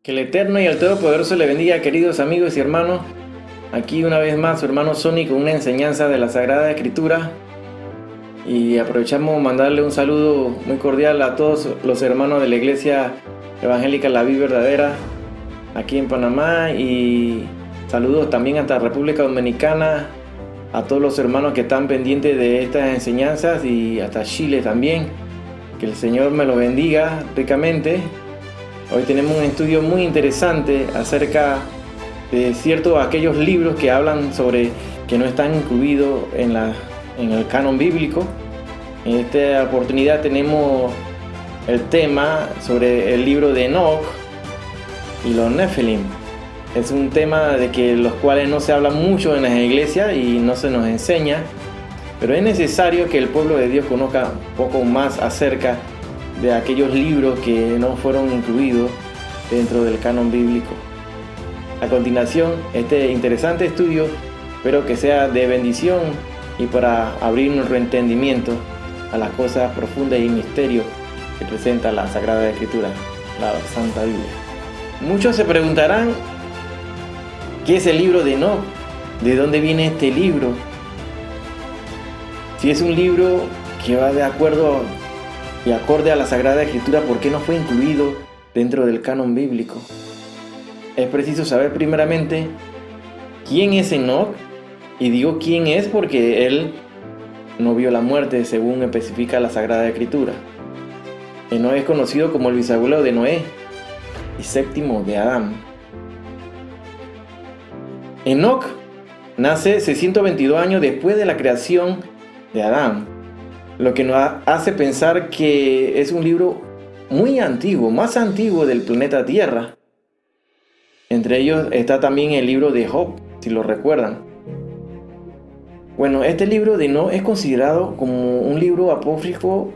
Que el Eterno y el Todopoderoso le bendiga, queridos amigos y hermanos. Aquí una vez más su hermano Sonny con una enseñanza de la Sagrada Escritura. Y aprovechamos mandarle un saludo muy cordial a todos los hermanos de la Iglesia Evangélica La Vida Verdadera aquí en Panamá. Y saludos también hasta República Dominicana, a todos los hermanos que están pendientes de estas enseñanzas y hasta Chile también. Que el Señor me los bendiga ricamente. Hoy tenemos un estudio muy interesante acerca de aquellos libros que hablan sobre que no están incluidos en el canon bíblico. En esta oportunidad tenemos el tema sobre el libro de Enoch y los Nefilim. Es un tema de que los cuales no se habla mucho en las iglesias y no se nos enseña, pero es necesario que el pueblo de Dios conozca un poco más acerca de aquellos libros que no fueron incluidos dentro del canon bíblico. A continuación, este interesante estudio espero que sea de bendición y para abrir nuestro entendimiento a las cosas profundas y misterios que presenta la Sagrada Escritura, la Santa Biblia. Muchos se preguntarán, ¿qué es el libro de Enoch? ¿De dónde viene este libro? Si es un libro que va de acuerdo y acorde a la Sagrada Escritura, ¿por qué no fue incluido dentro del canon bíblico? Es preciso saber primeramente quién es Enoch, y digo quién es porque él no vio la muerte según especifica la Sagrada Escritura. Enoch es conocido como el bisabuelo de Noé y séptimo de Adán. Enoch nace 622 años después de la creación de Adán, lo que nos hace pensar que es un libro muy antiguo, más antiguo del planeta Tierra. Entre ellos está también el libro de Job, si lo recuerdan. Bueno, este libro de Enoch es considerado como un libro apócrifo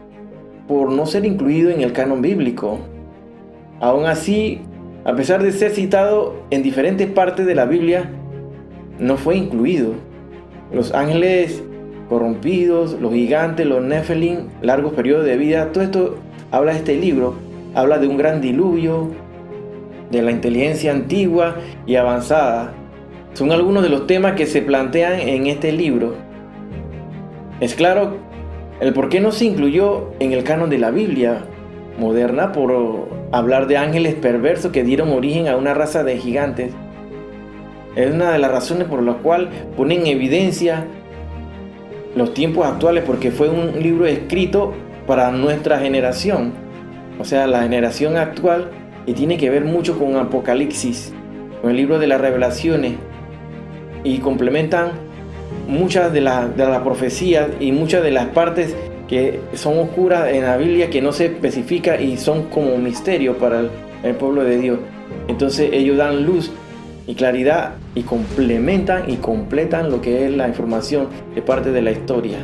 por no ser incluido en el canon bíblico. Aún así, a pesar de ser citado en diferentes partes de la Biblia, no fue incluido. Los ángeles corrompidos, los gigantes, los Nefilim, largos periodos de vida, todo esto habla este libro, habla de un gran diluvio, de la inteligencia antigua y avanzada. Son algunos de los temas que se plantean en este libro. Es claro el por qué no se incluyó en el canon de la Biblia moderna por hablar de ángeles perversos que dieron origen a una raza de gigantes. Es una de las razones por las cuales pone en evidencia los tiempos actuales, porque fue un libro escrito para nuestra generación, o sea, la generación actual, y tiene que ver mucho con Apocalipsis, con el libro de las revelaciones, y complementan muchas de las profecías y muchas de las partes que son oscuras en la Biblia que no se especifica y son como misterio para el pueblo de Dios. Entonces ellos dan luz y claridad y complementan y completan lo que es la información de parte de la historia.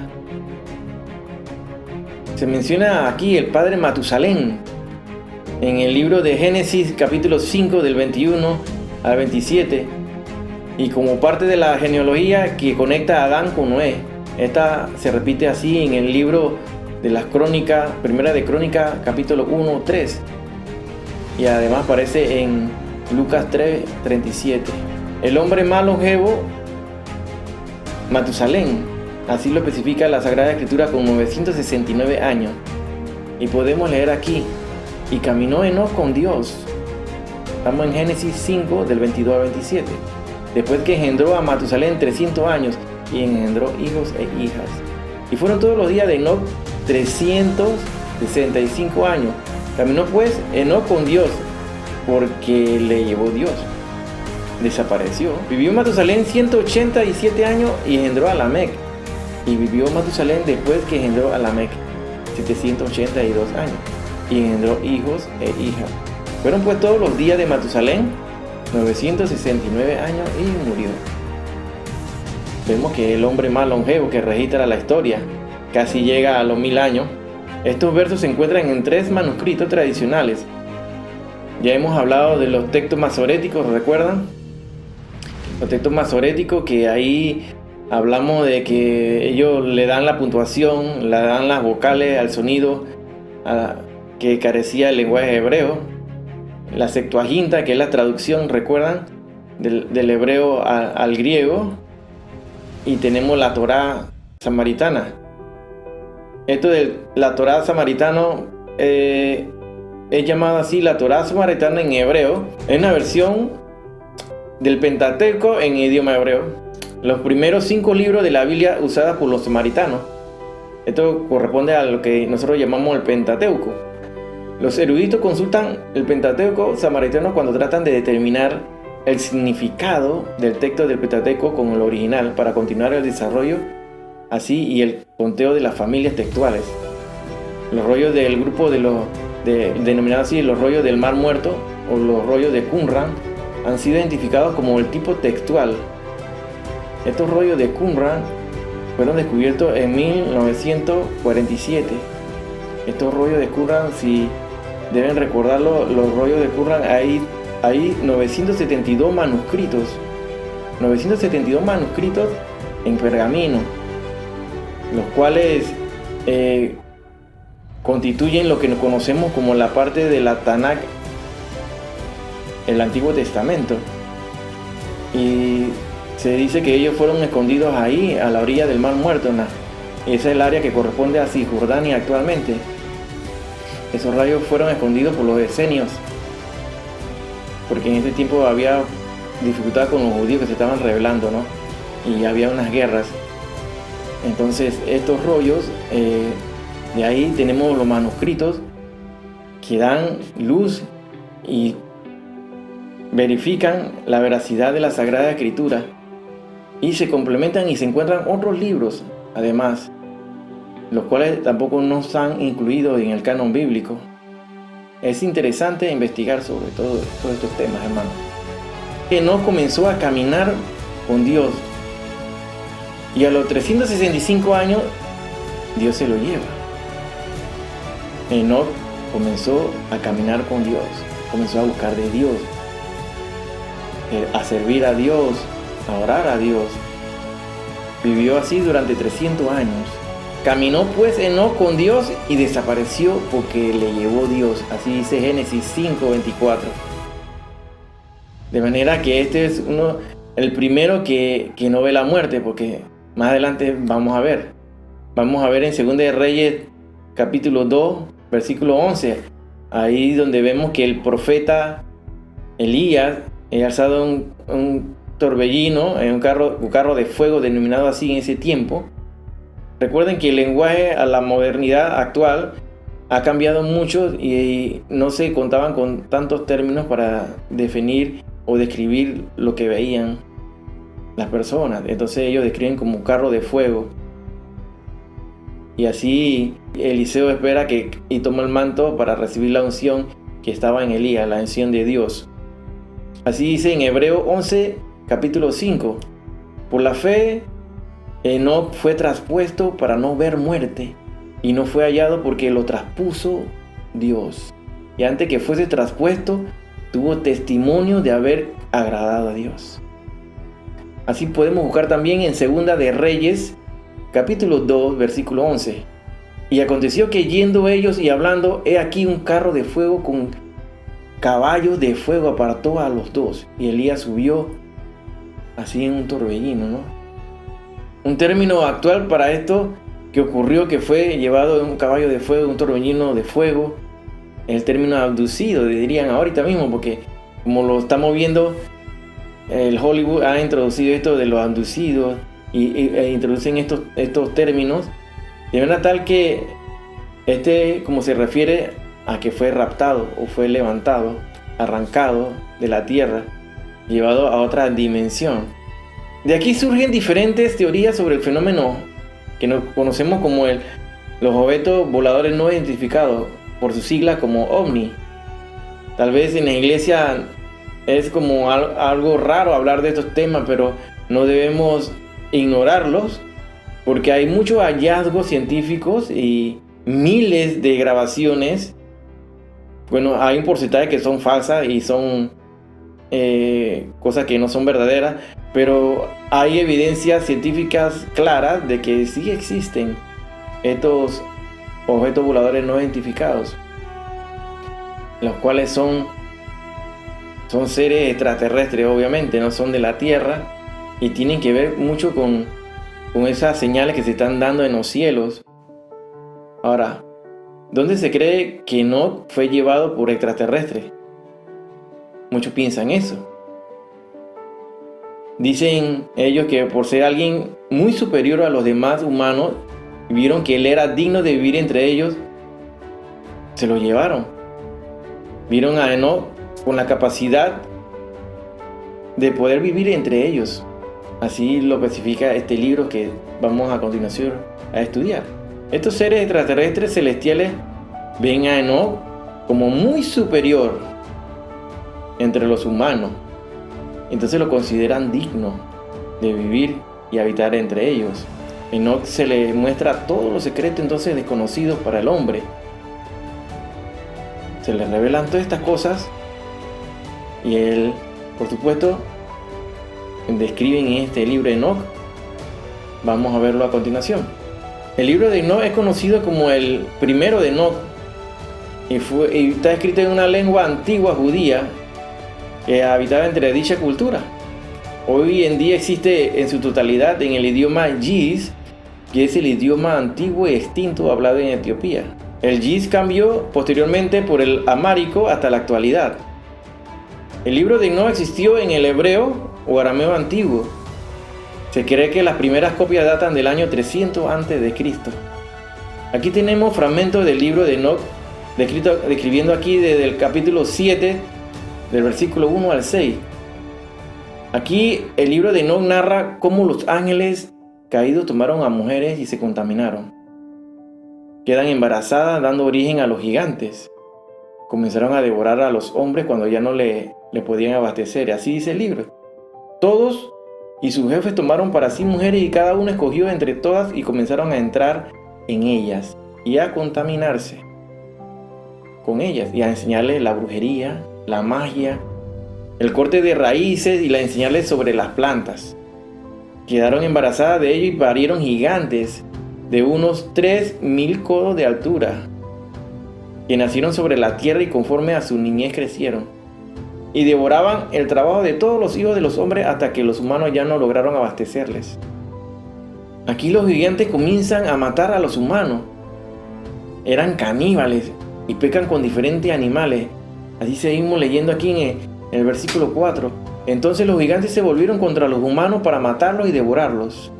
Se menciona aquí el padre Matusalén en el libro de Génesis capítulo 5 del 21 al 27, y como parte de la genealogía que conecta a Adán con Noé. Esta se repite así en el libro de las Crónicas, Primera de Crónicas capítulo 1, 3, y además aparece en Lucas 3:37. El hombre más longevo, Matusalén, así lo especifica la Sagrada Escritura, con 969 años. Y podemos leer aquí: y caminó Enoch con Dios. Estamos en Génesis 5 del 22 al 27. Después que engendró a Matusalén 300 años y engendró hijos e hijas. Y fueron todos los días de Enoch 365 años. Caminó pues Enoch con Dios, porque le llevó Dios. Desapareció. Vivió Matusalén 187 años y engendró a Lamec. Y vivió Matusalén después que engendró a Lamec 782 años. Y engendró hijos e hijas. Fueron pues todos los días de Matusalén 969 años y murió. Vemos que el hombre más longevo que registra la historia casi llega a los 1000 años. Estos versos se encuentran en 3 manuscritos tradicionales. Ya hemos hablado de los textos masoréticos, ¿recuerdan? Los textos masoréticos, que ahí hablamos de que ellos le dan la puntuación, le dan las vocales al sonido que carecía el lenguaje hebreo. la Septuaginta, que es la traducción, recuerdan, del hebreo al griego, y tenemos la Torá samaritana. Esto de la Torá samaritano es llamada así la Torá samaritana en hebreo. Es una versión del Pentateuco en idioma hebreo. Los primeros 5 libros de la Biblia usadas por los samaritanos. Esto corresponde a lo que nosotros llamamos el Pentateuco. Los eruditos consultan el Pentateuco samaritano cuando tratan de determinar el significado del texto del Pentateuco con el original para continuar el desarrollo así y el conteo de las familias textuales. Los rollos del grupo denominados así los rollos del Mar Muerto o los rollos de Qumran han sido identificados como el tipo textual. Estos rollos de Qumran fueron descubiertos en 1947. Estos rollos de Qumran, si deben recordarlo, los rollos de Qumran, hay 972 manuscritos. 972 manuscritos en pergamino, los cuales constituyen lo que conocemos como la parte de la Tanakh, el Antiguo Testamento. Y se dice que ellos fueron escondidos ahí, a la orilla del Mar Muerto. Esa es el área que corresponde a Cisjordania actualmente. Esos rayos fueron escondidos por los esenios, porque en ese tiempo había dificultad con los judíos que se estaban rebelando, ¿no? Y había unas guerras. Entonces estos rollos, de ahí tenemos los manuscritos que dan luz y verifican la veracidad de la Sagrada Escritura, y se complementan y se encuentran otros libros además, los cuales tampoco no están incluidos en el canon bíblico. Es interesante investigar sobre todos estos temas, hermano. Enoc comenzó a caminar con Dios, y a los 365 años Dios se lo lleva. Enoc comenzó a caminar con Dios, comenzó a buscar de Dios, a servir a Dios, a orar a Dios. Vivió así durante 300 años. Caminó pues Enoc con Dios y desapareció porque le llevó Dios. Así dice Génesis 5:24. De manera que este es el primero que no ve la muerte, porque más adelante vamos a ver. Vamos a ver en 2 de Reyes capítulo 2, versículo 11. Ahí donde vemos que el profeta Elías ha alzado un torbellino, en un carro de fuego denominado así en ese tiempo. Recuerden que el lenguaje a la modernidad actual ha cambiado mucho y no se contaban con tantos términos para definir o describir lo que veían las personas. Entonces ellos describen como carro de fuego. Y así Eliseo espera y toma el manto para recibir la unción que estaba en Elías, la unción de Dios. Así dice en Hebreo 11, capítulo 5. Por la fe, Enoc fue traspuesto para no ver muerte, y no fue hallado porque lo traspuso Dios. Y antes que fuese traspuesto, tuvo testimonio de haber agradado a Dios. Así podemos buscar también en 2 de Reyes, capítulo 2, versículo 11. Y aconteció que yendo ellos y hablando, he aquí un carro de fuego con caballos de fuego apartó a los dos, y Elías subió así en un torbellino, ¿no? Un término actual para esto que ocurrió, que fue llevado en un caballo de fuego, un torbellino de fuego, el término abducido, dirían ahorita mismo, porque como lo estamos viendo, el Hollywood ha introducido esto de los abducidos e introducen estos términos de manera tal que como se refiere a que fue raptado o fue levantado, arrancado de la tierra, llevado a otra dimensión. De aquí surgen diferentes teorías sobre el fenómeno que nos conocemos como los objetos voladores no identificados, por su sigla como OVNI. Tal vez en la iglesia es como algo raro hablar de estos temas, pero no debemos ignorarlos, porque hay muchos hallazgos científicos y miles de grabaciones. Bueno, hay un porcentaje que son falsas y son cosas que no son verdaderas, pero hay evidencias científicas claras de que sí existen estos objetos voladores no identificados, los cuales son Son seres extraterrestres, obviamente, no son de la Tierra, y tienen que ver mucho con esas señales que se están dando en los cielos. Ahora, ¿dónde se cree que Enoc fue llevado por extraterrestres? Muchos piensan eso. Dicen ellos que por ser alguien muy superior a los demás humanos, vieron que él era digno de vivir entre ellos, se lo llevaron. Vieron a Enoc con la capacidad de poder vivir entre ellos. Así lo especifica este libro que vamos a continuación a estudiar. Estos seres extraterrestres celestiales ven a Enoc como muy superior entre los humanos. Entonces lo consideran digno de vivir y habitar entre ellos. Enoc se le muestra todos los secretos entonces desconocidos para el hombre. Se le revelan todas estas cosas y él, por supuesto, describen en este libro de Enoc. Vamos a verlo a continuación. El libro de Enoc es conocido como el primero de Enoc y está escrito en una lengua antigua judía que habitaba entre dicha cultura. Hoy en día existe en su totalidad en el idioma Yiddish, que es el idioma antiguo y extinto hablado en Etiopía. El Yiddish cambió posteriormente por el amárico hasta la actualidad. El libro de Enoc existió en el hebreo o arameo antiguo. Se cree que las primeras copias datan del año 300 a.C. Aquí tenemos fragmentos del libro de Enoc describiendo aquí desde el capítulo 7 del versículo 1 al 6. Aquí el libro de Enoc narra cómo los ángeles caídos tomaron a mujeres y se contaminaron. Quedan embarazadas dando origen a los gigantes. Comenzaron a devorar a los hombres cuando ya no le podían abastecer. Así dice el libro. Todos y sus jefes tomaron para sí mujeres y cada uno escogió entre todas y comenzaron a entrar en ellas y a contaminarse con ellas y a enseñarles la brujería, la magia, el corte de raíces y la enseñarles sobre las plantas. Quedaron embarazadas de ello y parieron gigantes de unos 3.000 codos de altura, que nacieron sobre la tierra y conforme a su niñez crecieron, y devoraban el trabajo de todos los hijos de los hombres hasta que los humanos ya no lograron abastecerles. Aquí los gigantes comienzan a matar a los humanos. Eran caníbales y pecan con diferentes animales. Así seguimos leyendo aquí en el versículo 4. Entonces los gigantes se volvieron contra los humanos para matarlos y devorarlos.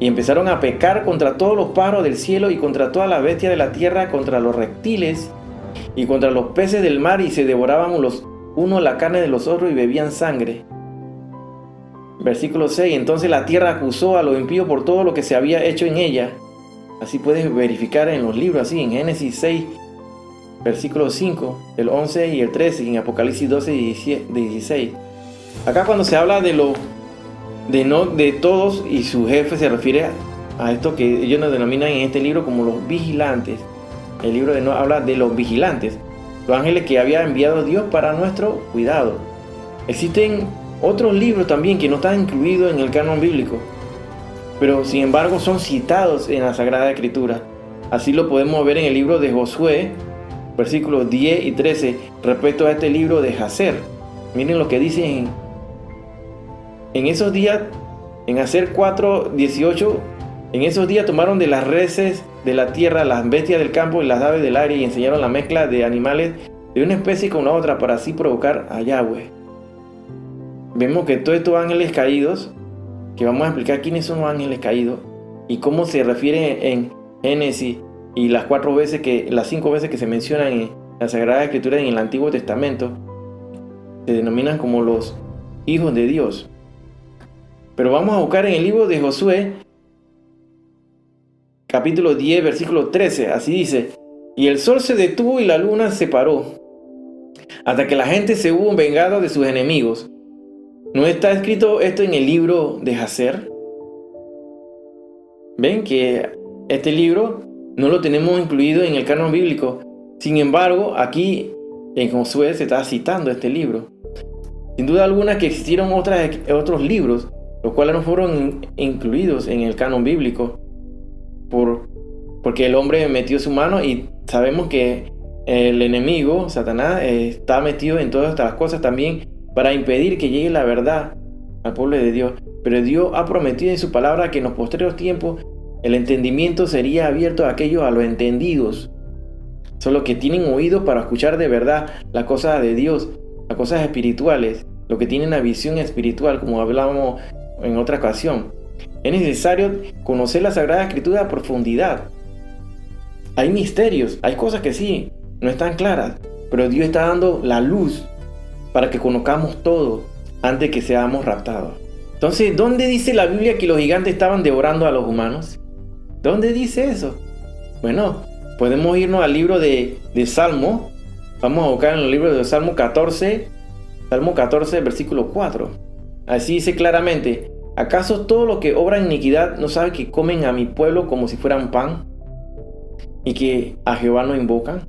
Y empezaron a pecar contra todos los pájaros del cielo y contra todas las bestias de la tierra, contra los reptiles y contra los peces del mar, y se devoraban los unos la carne de los otros y bebían sangre. Versículo 6. Entonces la tierra acusó a los impíos por todo lo que se había hecho en ella. Así puedes verificar en los libros, así en Génesis 6, versículo 5, el 11 y el 13, y en Apocalipsis 12 y 16. Acá cuando se habla de todos y su jefe, se refiere a esto que ellos nos denominan en este libro como los vigilantes. El libro de Enoc habla de los vigilantes, los ángeles que había enviado Dios para nuestro cuidado. Existen otros libros también que no están incluidos en el canon bíblico, pero sin embargo son citados en la Sagrada Escritura. Así lo podemos ver en el libro de Josué, versículos 10 y 13, respecto a este libro de Jacer. Miren lo que dice en esos días, en Jacer 4:18, en esos días tomaron de las reses de la tierra las bestias del campo y las aves del aire y enseñaron la mezcla de animales de una especie con la otra para así provocar a Yahweh. Vemos que todos estos ángeles caídos, que vamos a explicar quiénes son los ángeles caídos y cómo se refieren en Génesis y las 5 veces que se mencionan en la Sagrada Escritura en el Antiguo Testamento, se denominan como los hijos de Dios. Pero vamos a buscar en el libro de Josué, capítulo 10, versículo 13, así dice: y el sol se detuvo y la luna se paró, hasta que la gente se hubo vengado de sus enemigos. ¿No está escrito esto en el libro de Jacer? Ven que este libro no lo tenemos incluido en el canon bíblico. Sin embargo, aquí en Josué se está citando este libro. Sin duda alguna que existieron otros libros, los cuales no fueron incluidos en el canon bíblico, porque el hombre metió su mano, y sabemos que el enemigo, Satanás, está metido en todas estas cosas también para impedir que llegue la verdad al pueblo de Dios. Pero Dios ha prometido en su palabra que en los posteriores tiempos el entendimiento sería abierto a aquellos, a los entendidos. Son los que tienen oídos para escuchar de verdad las cosas de Dios, las cosas espirituales, los que tienen una visión espiritual, como hablábamos en otra ocasión. Es necesario conocer la Sagrada Escritura a profundidad. Hay misterios, hay cosas que sí, no están claras, pero Dios está dando la luz para que conozcamos todo antes que seamos raptados. Entonces, ¿dónde dice la Biblia que los gigantes estaban devorando a los humanos? ¿Dónde dice eso? Bueno, podemos irnos al libro de Salmo. Vamos a buscar en el libro de Salmo 14, versículo 4. Así dice claramente: ¿acaso todos los que obran iniquidad no saben que comen a mi pueblo como si fueran pan? ¿Y que a Jehová no invocan?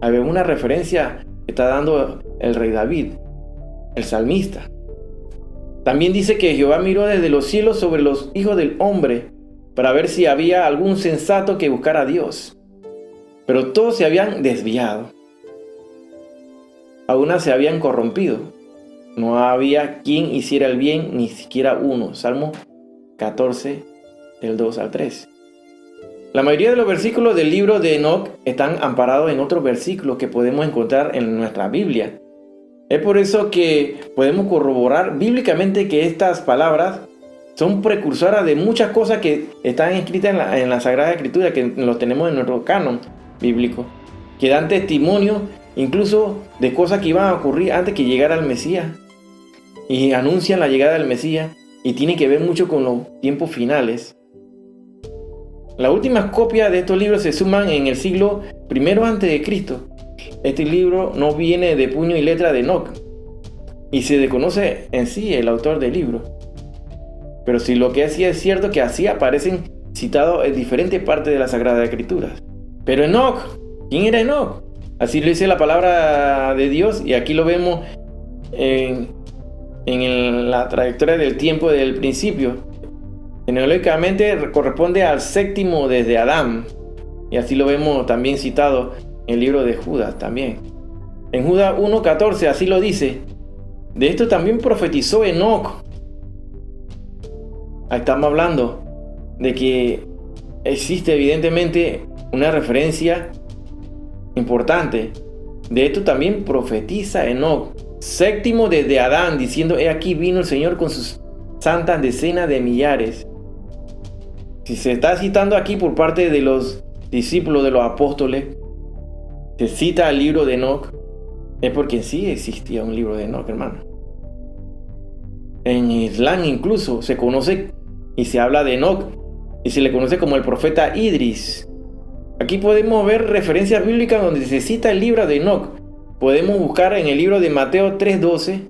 A ver, una referencia que está dando el rey David, el salmista. También dice que Jehová miró desde los cielos sobre los hijos del hombre para ver si había algún sensato que buscara a Dios. Pero todos se habían desviado. Algunas se habían corrompido. No había quien hiciera el bien, ni siquiera uno. Salmo 14, del 2 al 3. La mayoría de los versículos del libro de Enoc están amparados en otros versículos que podemos encontrar en nuestra Biblia. Es por eso que podemos corroborar bíblicamente que estas palabras son precursoras de muchas cosas que están escritas en la Sagrada Escritura, que los tenemos en nuestro canon bíblico, que dan testimonio incluso de cosas que iban a ocurrir antes que llegara el Mesías, y anuncian la llegada del Mesías, y tiene que ver mucho con los tiempos finales. Las últimas copias de estos libros se suman en el siglo I a.C. Este libro no viene de puño y letra de Enoc, y se desconoce en sí el autor del libro. Pero si lo que hacía es cierto, que así aparecen citados en diferentes partes de la Sagrada Escritura. Pero Enoc, ¿quién era Enoc? Así lo dice la palabra de Dios, y aquí lo vemos en la trayectoria del tiempo del principio. Genealógicamente corresponde al séptimo desde Adán, y así lo vemos también citado en el libro de Judas también. En Judas 1:14 así lo dice: de esto también profetizó Enoc. Ahí estamos hablando de que existe evidentemente una referencia importante. De esto también profetiza Enoc, séptimo desde Adán, diciendo: he aquí vino el Señor con sus santas decenas de millares. Si se está citando aquí por parte de los discípulos de los apóstoles, se cita el libro de Enoc, es porque sí existía un libro de Enoc, hermano. En Islam incluso se conoce y se habla de Enoc, y se le conoce como el profeta Idris. Aquí podemos ver referencias bíblicas donde se cita el libro de Enoc. Podemos buscar en el libro de Mateo 3:12,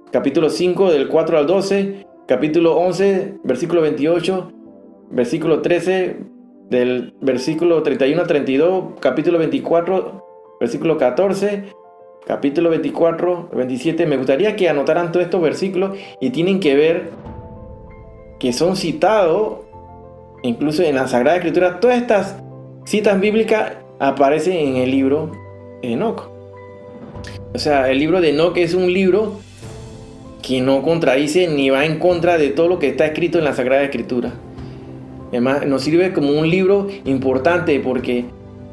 capítulo 5 del 4 al 12, capítulo 11, versículo 28, versículo 13, del versículo 31 al 32, capítulo 24, versículo 14, capítulo 24, 27. Me gustaría que anotaran todos estos versículos, y tienen que ver que son citados incluso en la Sagrada Escritura. Todas estas citas bíblicas aparecen en el libro de Enoc. O sea, el libro de Enoc es un libro que no contradice ni va en contra de todo lo que está escrito en la Sagrada Escritura. Además, nos sirve como un libro importante porque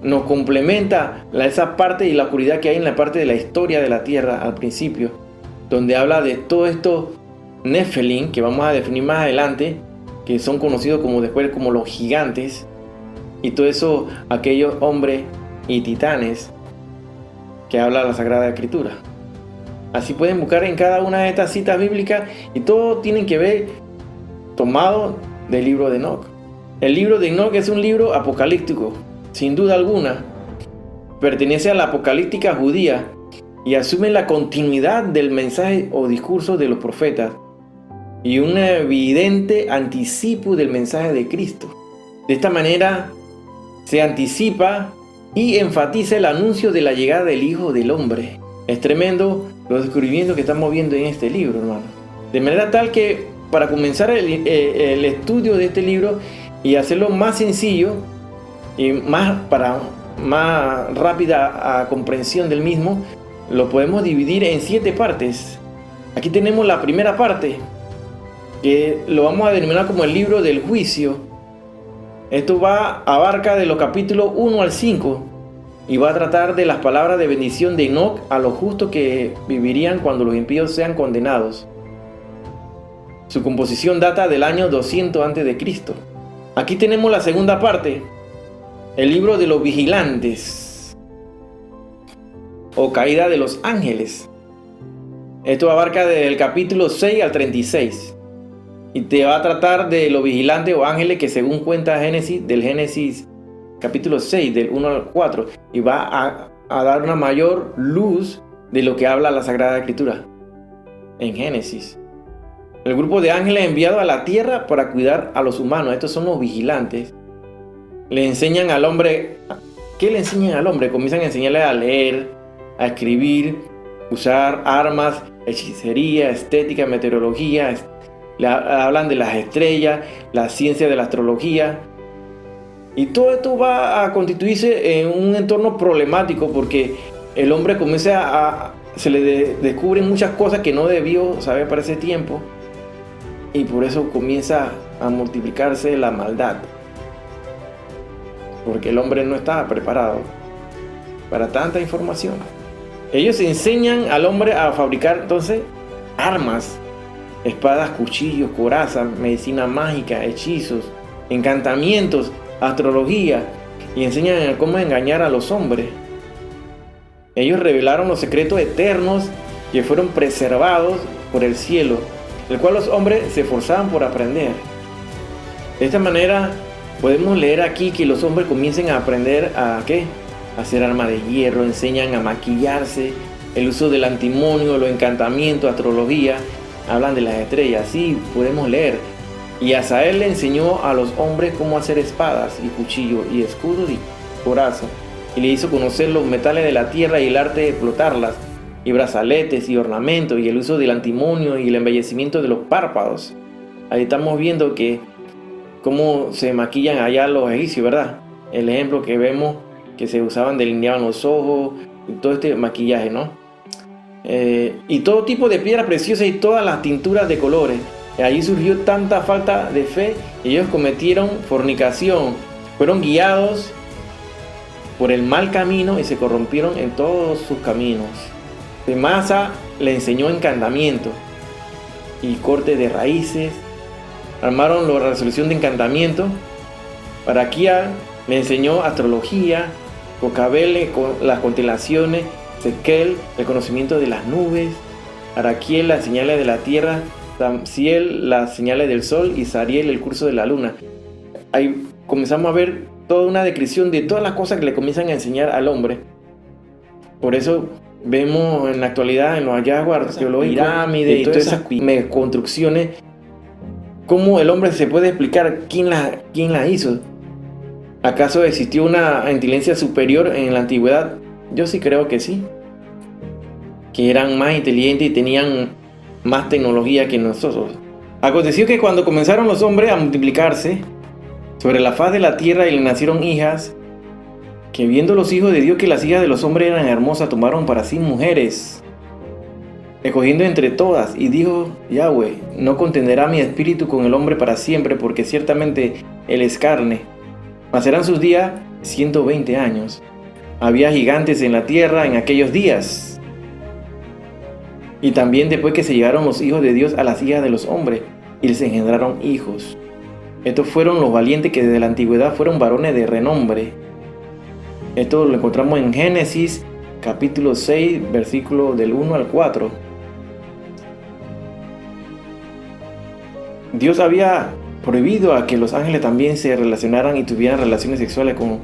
nos complementa esa parte y la oscuridad que hay en la parte de la historia de la tierra al principio, donde habla de todo esto Nefelim, que vamos a definir más adelante, que son conocidos como después como los gigantes, y todo eso, aquellos hombres y titanes que habla la Sagrada Escritura. Así pueden buscar en cada una de estas citas bíblicas, y todo tienen que ver tomado del libro de Enoc. El libro de Enoc es un libro apocalíptico, sin duda alguna. Pertenece a la apocalíptica judía y asume la continuidad del mensaje o discurso de los profetas, y un evidente anticipo del mensaje de Cristo. De esta manera se anticipa y enfatiza el anuncio de la llegada del Hijo del Hombre. Es tremendo los descubrimientos que estamos viendo en este libro, hermano. De manera tal que para comenzar el estudio de este libro y hacerlo más sencillo y más para más rápida comprensión del mismo, lo podemos dividir en 7 partes. Aquí tenemos la primera parte, que lo vamos a denominar como el libro del juicio. Esto abarca de los capítulos 1 al 5 y va a tratar de las palabras de bendición de Enoc a los justos que vivirían cuando los impíos sean condenados. Su composición data del año 200 a.C. Aquí tenemos la segunda parte, el libro de los vigilantes o caída de los ángeles. Esto abarca del capítulo 6 al 36 y te va a tratar de los vigilantes o ángeles que, según cuenta Génesis, del Génesis capítulo 6 del 1 al 4, y va a dar una mayor luz de lo que habla la Sagrada Escritura en Génesis. El grupo de ángeles enviados a la tierra para cuidar a los humanos, estos son los vigilantes, le enseñan al hombre. ¿Qué le enseñan al hombre? Comienzan a enseñarle a leer, a escribir, usar armas, hechicería, estética, meteorología. Le hablan de las estrellas, la ciencia de la astrología. Y todo esto va a constituirse en un entorno problemático porque el hombre se le descubren muchas cosas que no debió saber para ese tiempo. Y por eso comienza a multiplicarse la maldad. Porque el hombre no estaba preparado para tanta información. Ellos enseñan al hombre a fabricar entonces armas, espadas, cuchillos, corazas, medicina mágica, hechizos, encantamientos, astrología, y enseñan cómo engañar a los hombres. Ellos revelaron los secretos eternos que fueron preservados por el cielo, el cual los hombres se esforzaban por aprender. De esta manera podemos leer aquí que los hombres comiencen a aprender a ¿qué? A hacer armas de hierro, enseñan a maquillarse, el uso del antimonio, los encantamientos, astrología, hablan de las estrellas. Sí, podemos leer. Y Azael le enseñó a los hombres cómo hacer espadas y cuchillos y escudos y corazas, y le hizo conocer los metales de la tierra y el arte de explotarlas, y brazaletes y ornamentos, y el uso del antimonio y el embellecimiento de los párpados. Ahí estamos viendo que cómo se maquillan allá los egipcios, ¿verdad? El ejemplo que vemos que se usaban, delineaban los ojos y todo este maquillaje, ¿no? Y todo tipo de piedras preciosas y todas las tinturas de colores. Allí surgió tanta falta de fe y ellos cometieron fornicación, fueron guiados por el mal camino y se corrompieron en todos sus caminos. Temasa le enseñó encantamiento y corte de raíces. Armaron la resolución de encantamiento. Paraquia le enseñó astrología. Cocabel las constelaciones. Sequel el conocimiento de las nubes. Araquiel las señales de la tierra. Tamsiel las señales del sol. Y Sariel el curso de la luna. Ahí comenzamos a ver toda una descripción de todas las cosas que le comienzan a enseñar al hombre. Por eso vemos en la actualidad en los hallazgos arqueológicos, pirámides y todas esas construcciones, cómo el hombre se puede explicar quién la hizo. ¿Acaso existió una inteligencia superior en la antigüedad? Yo sí creo que sí, que eran más inteligentes y tenían más tecnología que nosotros. Aconteció que cuando comenzaron los hombres a multiplicarse sobre la faz de la tierra y le nacieron hijas, que viendo los hijos de Dios que las hijas de los hombres eran hermosas, tomaron para sí mujeres, escogiendo entre todas, y dijo Yahweh: no contenderá mi espíritu con el hombre para siempre, porque ciertamente él es carne, mas serán sus días 120 años. Había gigantes en la tierra en aquellos días. Y también después que se llegaron los hijos de Dios a las hijas de los hombres, y les engendraron hijos. Estos fueron los valientes que desde la antigüedad fueron varones de renombre. Esto lo encontramos en Génesis capítulo 6, versículo del 1 al 4. Dios había prohibido a que los ángeles también se relacionaran y tuvieran relaciones sexuales con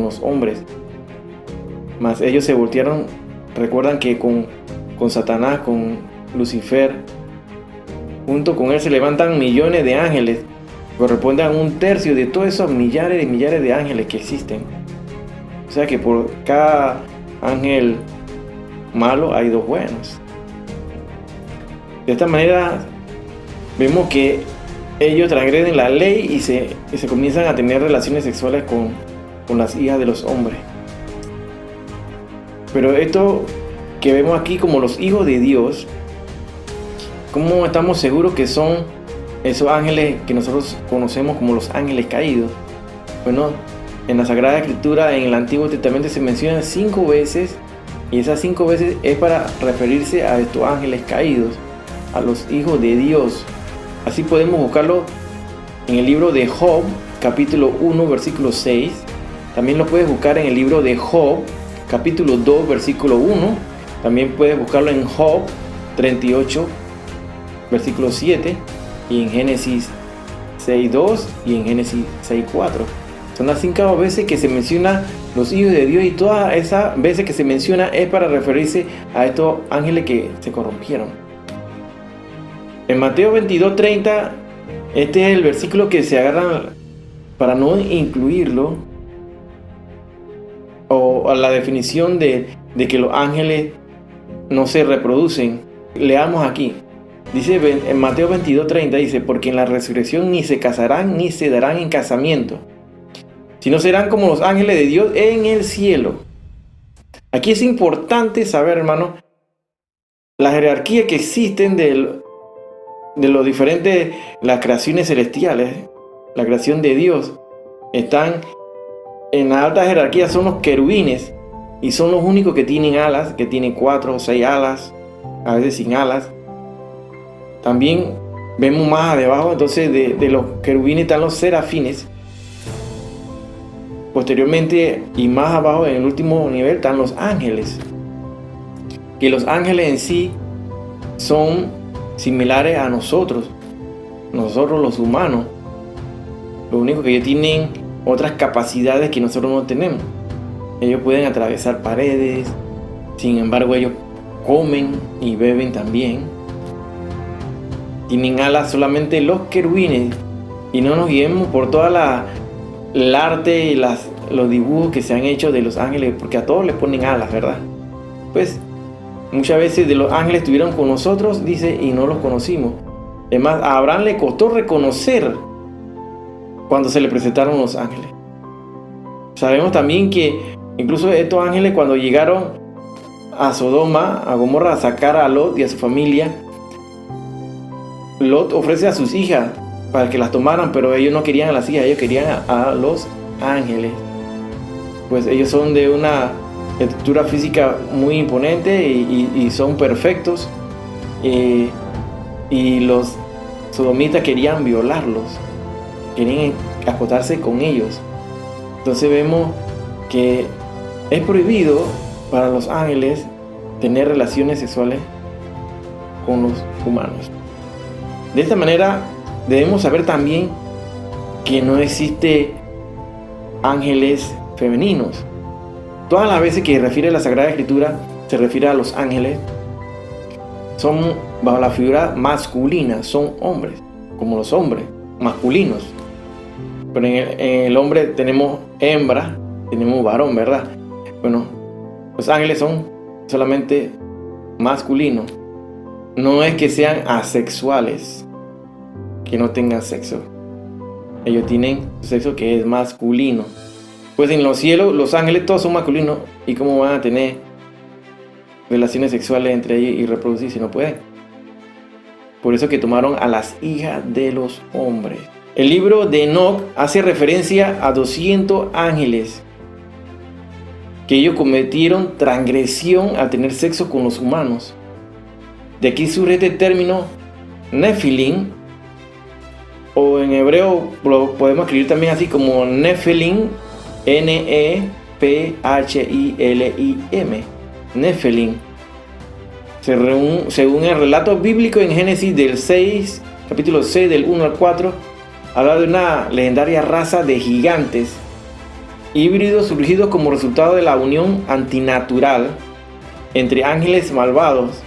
los hombres. Mas ellos se voltearon. Recuerdan que con Satanás, con Lucifer, junto con él se levantan millones de ángeles. Corresponden a un tercio de todos esos millares y millares de ángeles que existen. O sea que por cada ángel malo hay 2 buenos. De esta manera vemos que ellos transgreden la ley y se comienzan a tener relaciones sexuales con las hijas de los hombres. Pero esto que vemos aquí como los hijos de Dios, ¿cómo estamos seguros que son esos ángeles que nosotros conocemos como los ángeles caídos? Bueno, en la Sagrada Escritura, en el Antiguo Testamento, se mencionan 5 veces, y esas 5 veces es para referirse a estos ángeles caídos, a los hijos de Dios. Así podemos buscarlo en el libro de Job, capítulo 1, versículo 6. También lo puedes buscar en el libro de Job, capítulo 2, versículo 1. También puedes buscarlo en Job 38, versículo 7. Y en Génesis 6.2 y en Génesis 6.4. Son las 5 veces que se menciona los hijos de Dios, y todas esas veces que se menciona es para referirse a estos ángeles que se corrompieron. En Mateo 22.30, este es el versículo que se agarran para no incluirlo, o a la definición de que los ángeles no se reproducen. Leamos aquí. Dice en Mateo 22.30, dice: porque en la resurrección ni se casarán ni se darán en casamiento, sino serán como los ángeles de Dios en el cielo. Aquí es importante saber, hermano, la jerarquía que existen de los diferentes, las creaciones celestiales, la creación de Dios. Están en la alta jerarquía, son los querubines, y son los únicos que tienen alas, que tienen 4 o 6 alas, a veces sin alas. También vemos más debajo, entonces, de los querubines están los serafines. Posteriormente, y más abajo, en el último nivel, están los ángeles. Que los ángeles en sí son similares a nosotros los humanos. Lo único que ellos tienen otras capacidades que nosotros no tenemos. Ellos pueden atravesar paredes, sin embargo ellos comen y beben también. Tienen alas solamente los querubines, y no nos guiemos por toda el arte y los dibujos que se han hecho de los ángeles, porque a todos les ponen alas, ¿verdad? Pues muchas veces de los ángeles estuvieron con nosotros, dice, y no los conocimos. Además, a Abraham le costó reconocer cuando se le presentaron los ángeles. Sabemos también que incluso estos ángeles, cuando llegaron a Sodoma, a Gomorra, a sacar a Lot y a su familia, Lot ofrece a sus hijas para que las tomaran, pero ellos no querían a las hijas, ellos querían a los ángeles. Pues ellos son de una estructura física muy imponente y son perfectos, y los sodomitas querían violarlos, querían acostarse con ellos. Entonces vemos que es prohibido para los ángeles tener relaciones sexuales con los humanos. De esta manera debemos saber también que no existe ángeles femeninos. Todas las veces que refiere la Sagrada Escritura se refiere a los ángeles, son bajo la figura masculina, son hombres, como los hombres masculinos. Pero en el hombre tenemos hembra, tenemos varón, ¿verdad? Bueno, los ángeles son solamente masculinos. No es que sean asexuales, que no tengan sexo. Ellos tienen sexo que es masculino. Pues en los cielos los ángeles todos son masculinos, ¿y cómo van a tener relaciones sexuales entre ellos y reproducir si no pueden? Por eso que tomaron a las hijas de los hombres. El libro de Enoc hace referencia a 200 ángeles que ellos cometieron transgresión al tener sexo con los humanos. De aquí surge este término Nefilim, o en hebreo lo podemos escribir también así como Nefilim, N-E-P-H-I-L-I-M, Nefilim. Según el relato bíblico en Génesis del 6, capítulo 6, del 1 al 4, habla de una legendaria raza de gigantes, híbridos surgidos como resultado de la unión antinatural entre ángeles malvados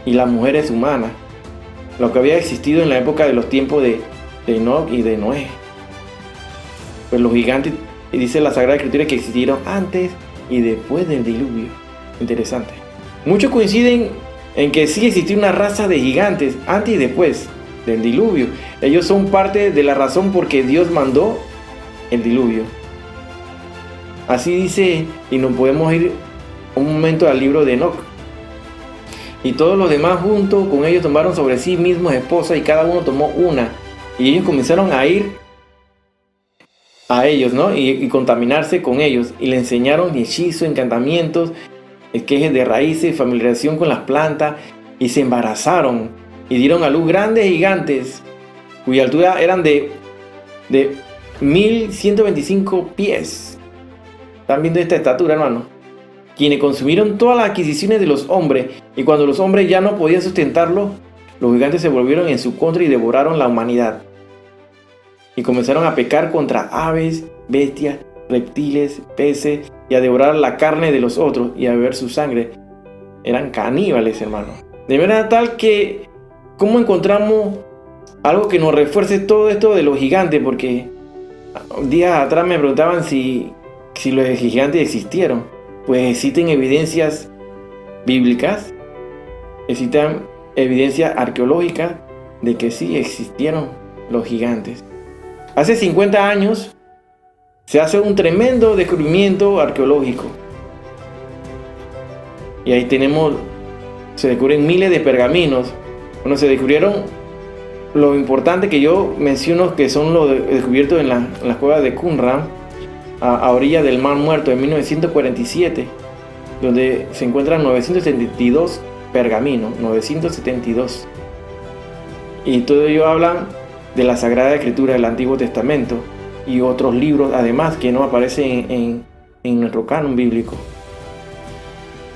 y las mujeres humanas, lo que había existido en la época de los tiempos de Enoc y de Noé. Pues los gigantes, dice la Sagrada Escritura, que existieron antes y después del diluvio. Interesante. Muchos coinciden en que sí existió una raza de gigantes antes y después del diluvio. Ellos son parte de la razón por que Dios mandó el diluvio. Así dice, y nos podemos ir un momento al libro de Enoc. Y todos los demás junto con ellos tomaron sobre sí mismos esposas, y cada uno tomó una. Y ellos comenzaron a ir a ellos, ¿no? Y contaminarse con ellos. Y le enseñaron hechizos, encantamientos, esquejes de raíces, familiarización con las plantas. Y se embarazaron. Y dieron a luz grandes gigantes, cuya altura eran de 1125 pies. ¿Están viendo esta estatura, hermano? Quienes consumieron todas las adquisiciones de los hombres, y cuando los hombres ya no podían sustentarlo, los gigantes se volvieron en su contra y devoraron la humanidad. Y comenzaron a pecar contra aves, bestias, reptiles, peces, y a devorar la carne de los otros y a beber su sangre. Eran caníbales, hermano. De manera tal que, ¿cómo encontramos algo que nos refuerce todo esto de los gigantes? Porque días atrás me preguntaban si los gigantes existieron. Pues existen evidencias bíblicas, existen evidencias arqueológicas de que sí existieron los gigantes. Hace 50 años se hace un tremendo descubrimiento arqueológico. Y ahí se descubren miles de pergaminos. Bueno, se descubrieron lo importante que yo menciono, que son los descubiertos en las cuevas de Qumran, a orillas del Mar Muerto, en 1947, donde se encuentran 972 pergaminos, 972. Y todo ello hablan de la Sagrada Escritura del Antiguo Testamento y otros libros, además, que no aparecen en nuestro canon bíblico.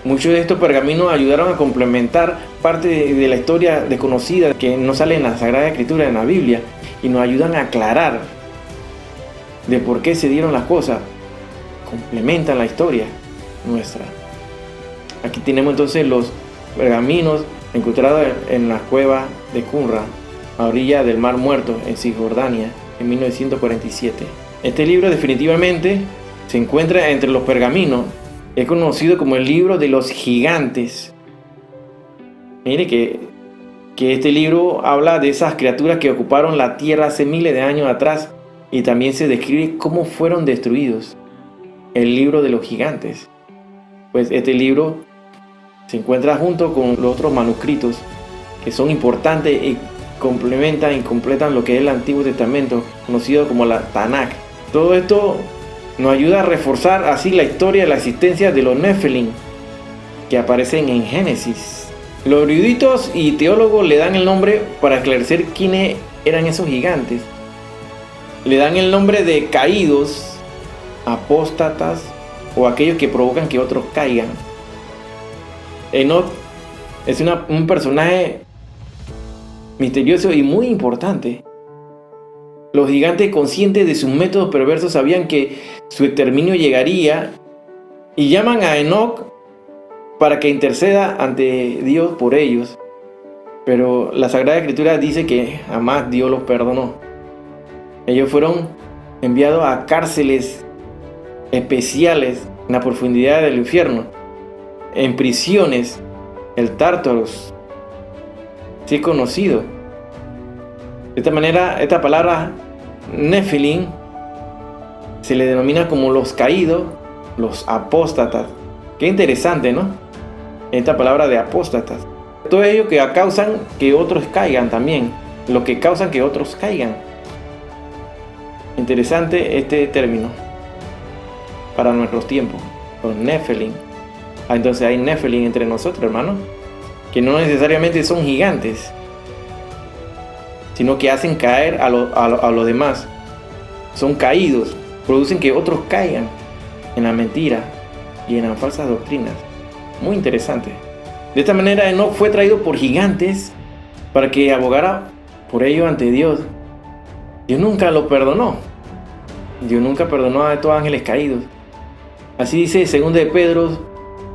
Muchos de estos pergaminos ayudaron a complementar parte de la historia desconocida que no sale en la Sagrada Escritura, en la Biblia, y nos ayudan a aclarar de por qué se dieron las cosas, complementan la historia nuestra. Aquí tenemos entonces los pergaminos encontrados en las cuevas de Qumran, a orilla del Mar Muerto, en Cisjordania, en 1947. Este libro definitivamente se encuentra entre los pergaminos. Es conocido como el libro de los gigantes. Mire que este libro habla de esas criaturas que ocuparon la tierra hace miles de años atrás. Y también se describe cómo fueron destruidos. El libro de los gigantes. Pues este libro se encuentra junto con los otros manuscritos que son importantes y complementan y completan lo que es el Antiguo Testamento, conocido como la Tanakh. Todo esto nos ayuda a reforzar así la historia de la existencia de los Nefilim, que aparecen en Génesis. Los eruditos y teólogos le dan el nombre para esclarecer quiénes eran esos gigantes. Le dan el nombre de caídos, apóstatas o aquellos que provocan que otros caigan. Enoc es un personaje misterioso y muy importante. Los gigantes, conscientes de sus métodos perversos, sabían que su exterminio llegaría y llaman a Enoc para que interceda ante Dios por ellos. Pero la Sagrada Escritura dice que jamás Dios los perdonó. Ellos fueron enviados a cárceles especiales en la profundidad del infierno, en prisiones, el Tártaros, sí es conocido. De esta manera, esta palabra Nefilim se le denomina como los caídos, los apóstatas. Qué interesante, ¿no? Esta palabra de apóstatas. Todo ello que causan que otros caigan también, lo que causan que otros caigan. Interesante este término para nuestros tiempos, los Nefilim. Entonces hay Nefilim entre nosotros, hermanos, que no necesariamente son gigantes, sino que hacen caer a los demás. Son caídos, producen que otros caigan en la mentira y en las falsas doctrinas. Muy interesante. De esta manera Enoc fue traído por gigantes para que abogara por ello ante Dios. Dios nunca lo perdonó. Dios nunca perdonó a estos ángeles caídos. Así dice 2 de Pedro,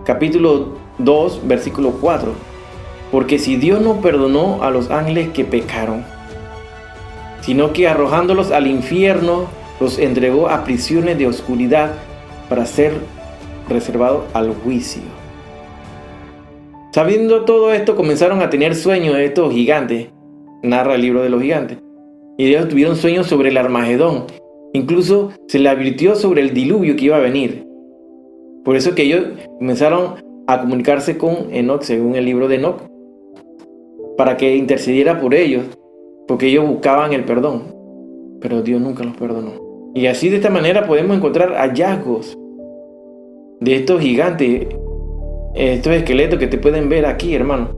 capítulo 2, versículo 4. Porque si Dios no perdonó a los ángeles que pecaron, sino que arrojándolos al infierno, los entregó a prisiones de oscuridad para ser reservados al juicio. Sabiendo todo esto, comenzaron a tener sueños de estos gigantes. Narra el libro de los gigantes. Y ellos tuvieron sueños sobre el Armagedón. Incluso se le advirtió sobre el diluvio que iba a venir. Por eso que ellos comenzaron a comunicarse con Enoc, según el libro de Enoc, para que intercediera por ellos, porque ellos buscaban el perdón, pero Dios nunca los perdonó. Y así de esta manera podemos encontrar hallazgos de estos gigantes, estos esqueletos que te pueden ver aquí, hermano,